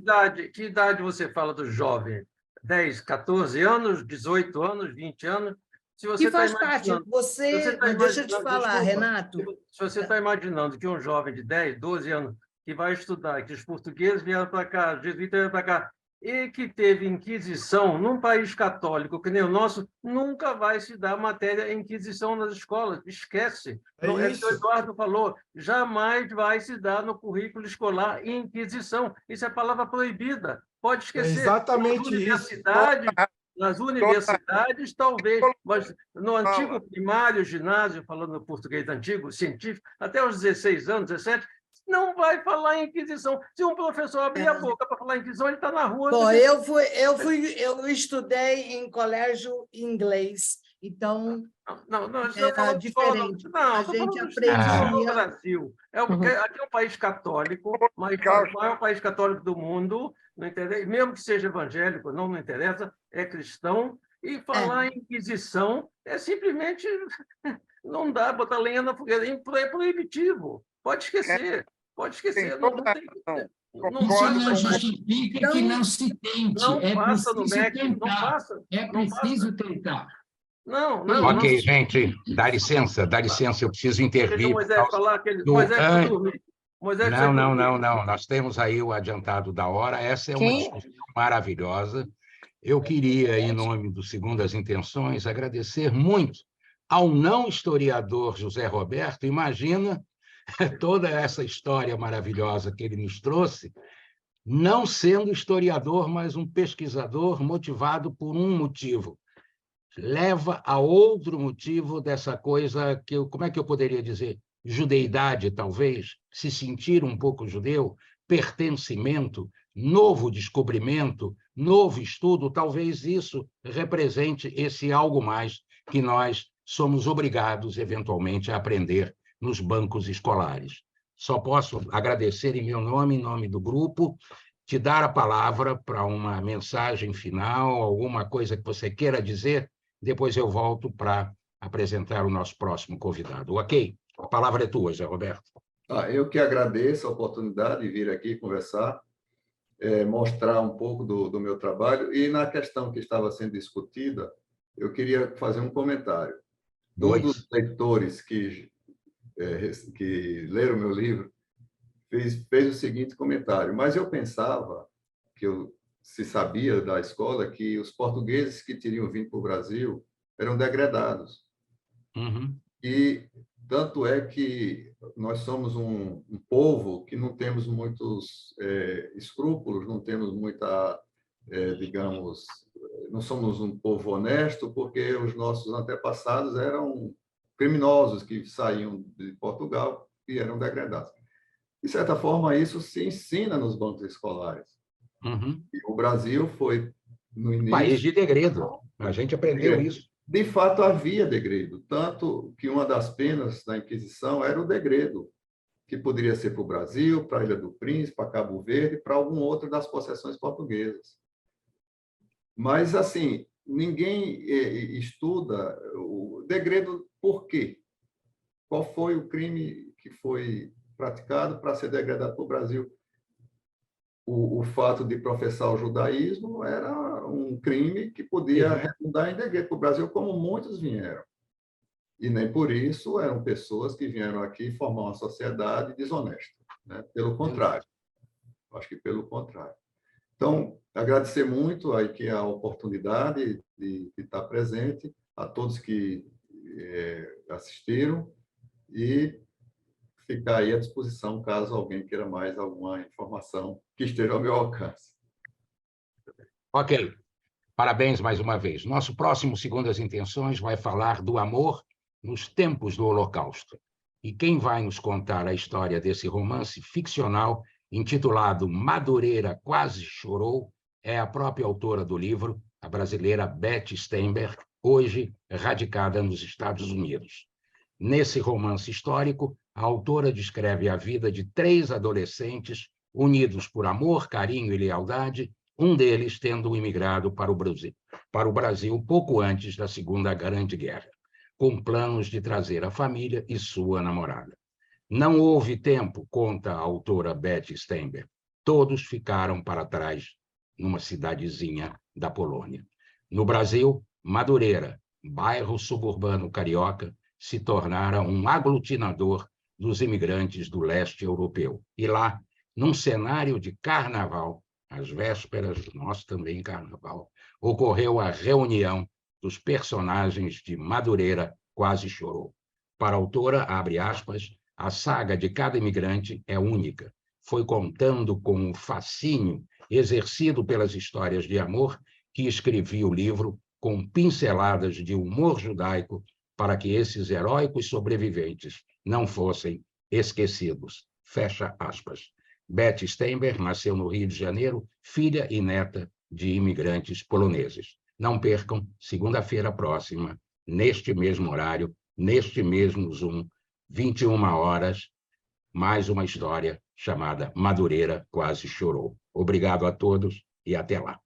Que idade você fala do jovem? 10, 14 anos, 18 anos, 20 anos? Se você Que faz tá parte. tá Deixa eu te falar, desculpa, Renato. se você está imaginando que um jovem de 10, 12 anos que vai estudar, que os portugueses vieram para cá, os jesuítas vieram para cá, e que teve Inquisição num país católico que nem o nosso, nunca vai se dar matéria Inquisição nas escolas. Esquece. É o que o Eduardo falou, jamais vai se dar no currículo escolar Inquisição. Isso é palavra proibida. Pode esquecer. Exatamente Nas universidades, talvez, mas no antigo primário, ginásio, falando português antigo, científico, até os 16 anos, 17, não vai falar em Inquisição. Se um professor abrir a boca para falar em Inquisição, ele está na rua. Bom, eu estudei em colégio inglês, então era diferente. A gente aprendia... no Brasil. Aqui é um país católico, mas o maior país católico do mundo, não entende? Mesmo que seja evangélico, não interessa, é cristão, e falar em Inquisição é simplesmente não dá, botar lenha na fogueira, é proibitivo. Pode esquecer. Pode esquecer. Isso não justifica que não se tente. É preciso tentar. É preciso tentar. Não. Ok, gente, dá licença, eu preciso intervir. Moisés falar que ele... Não. Nós temos aí o adiantado da hora. Essa é uma discussão maravilhosa. Eu queria, em nome do Segundas Intenções, agradecer muito ao não historiador José Roberto. Imagina toda essa história maravilhosa que ele nos trouxe, não sendo historiador, mas um pesquisador motivado por um motivo. Leva a outro motivo dessa coisa que como é que eu poderia dizer? Judeidade, talvez, se sentir um pouco judeu, pertencimento, novo descobrimento, novo estudo, talvez isso represente esse algo mais que nós somos obrigados, eventualmente, a aprender nos bancos escolares. Só posso agradecer em meu nome, em nome do grupo, te dar a palavra para uma mensagem final, alguma coisa que você queira dizer, depois eu volto para apresentar o nosso próximo convidado. Ok? A palavra é tua, Zé Roberto. Eu que agradeço a oportunidade de vir aqui conversar, mostrar um pouco do meu trabalho, e na questão que estava sendo discutida, eu queria fazer um comentário. Um dos leitores que leram o meu livro fez o seguinte comentário: mas eu pensava que se sabia da escola que os portugueses que teriam vindo para o Brasil eram degradados. E tanto é que nós somos um povo que não temos muitos escrúpulos, não temos muita, digamos, não somos um povo honesto, porque os nossos antepassados eram criminosos que saíam de Portugal e eram degradados. De certa forma, isso se ensina nos bancos escolares. E o Brasil foi, no início... País de degredo. A gente aprendeu isso. De fato, havia degredo. Tanto que uma das penas da Inquisição era o degredo, que poderia ser para o Brasil, para a Ilha do Príncipe, para Cabo Verde, para algum outro das possessões portuguesas. Mas, assim, ninguém estuda o degredo por quê? Qual foi o crime que foi praticado para ser degradado para o Brasil. O fato de professar o judaísmo era um crime que podia redundar em degredo para o Brasil, como muitos vieram. E nem por isso eram pessoas que vieram aqui formar uma sociedade desonesta, né? Pelo contrário. Acho que pelo contrário. Então, agradecer muito aqui a oportunidade de estar presente, a todos que assistiram, e ficar aí à disposição caso alguém queira mais alguma informação que esteja ao meu alcance. Ok. Parabéns mais uma vez. Nosso próximo Segundas Intenções vai falar do amor nos tempos do Holocausto. E quem vai nos contar a história desse romance ficcional intitulado Madureira Quase Chorou é a própria autora do livro, a brasileira Beth Steinberg, hoje radicada nos Estados Unidos. Nesse romance histórico, a autora descreve a vida de 3 adolescentes unidos por amor, carinho e lealdade, um deles tendo imigrado para o Brasil pouco antes da Segunda Grande Guerra, com planos de trazer a família e sua namorada. Não houve tempo, conta a autora Beth Steinberg. Todos ficaram para trás numa cidadezinha da Polônia. No Brasil, Madureira, bairro suburbano carioca, se tornara um aglutinador dos imigrantes do leste europeu. E lá, num cenário de carnaval, às vésperas do nosso também carnaval, ocorreu a reunião dos personagens de Madureira Quase Chorou. Para a autora, abre aspas, a saga de cada imigrante é única. Foi contando com o fascínio exercido pelas histórias de amor que escrevi o livro com pinceladas de humor judaico para que esses heróicos sobreviventes não fossem esquecidos. Fecha aspas. Beth Steinberg nasceu no Rio de Janeiro, filha e neta de imigrantes poloneses. Não percam, segunda-feira próxima, neste mesmo horário, neste mesmo Zoom, 21 horas, mais uma história chamada Madureira Quase Chorou. Obrigado a todos e até lá.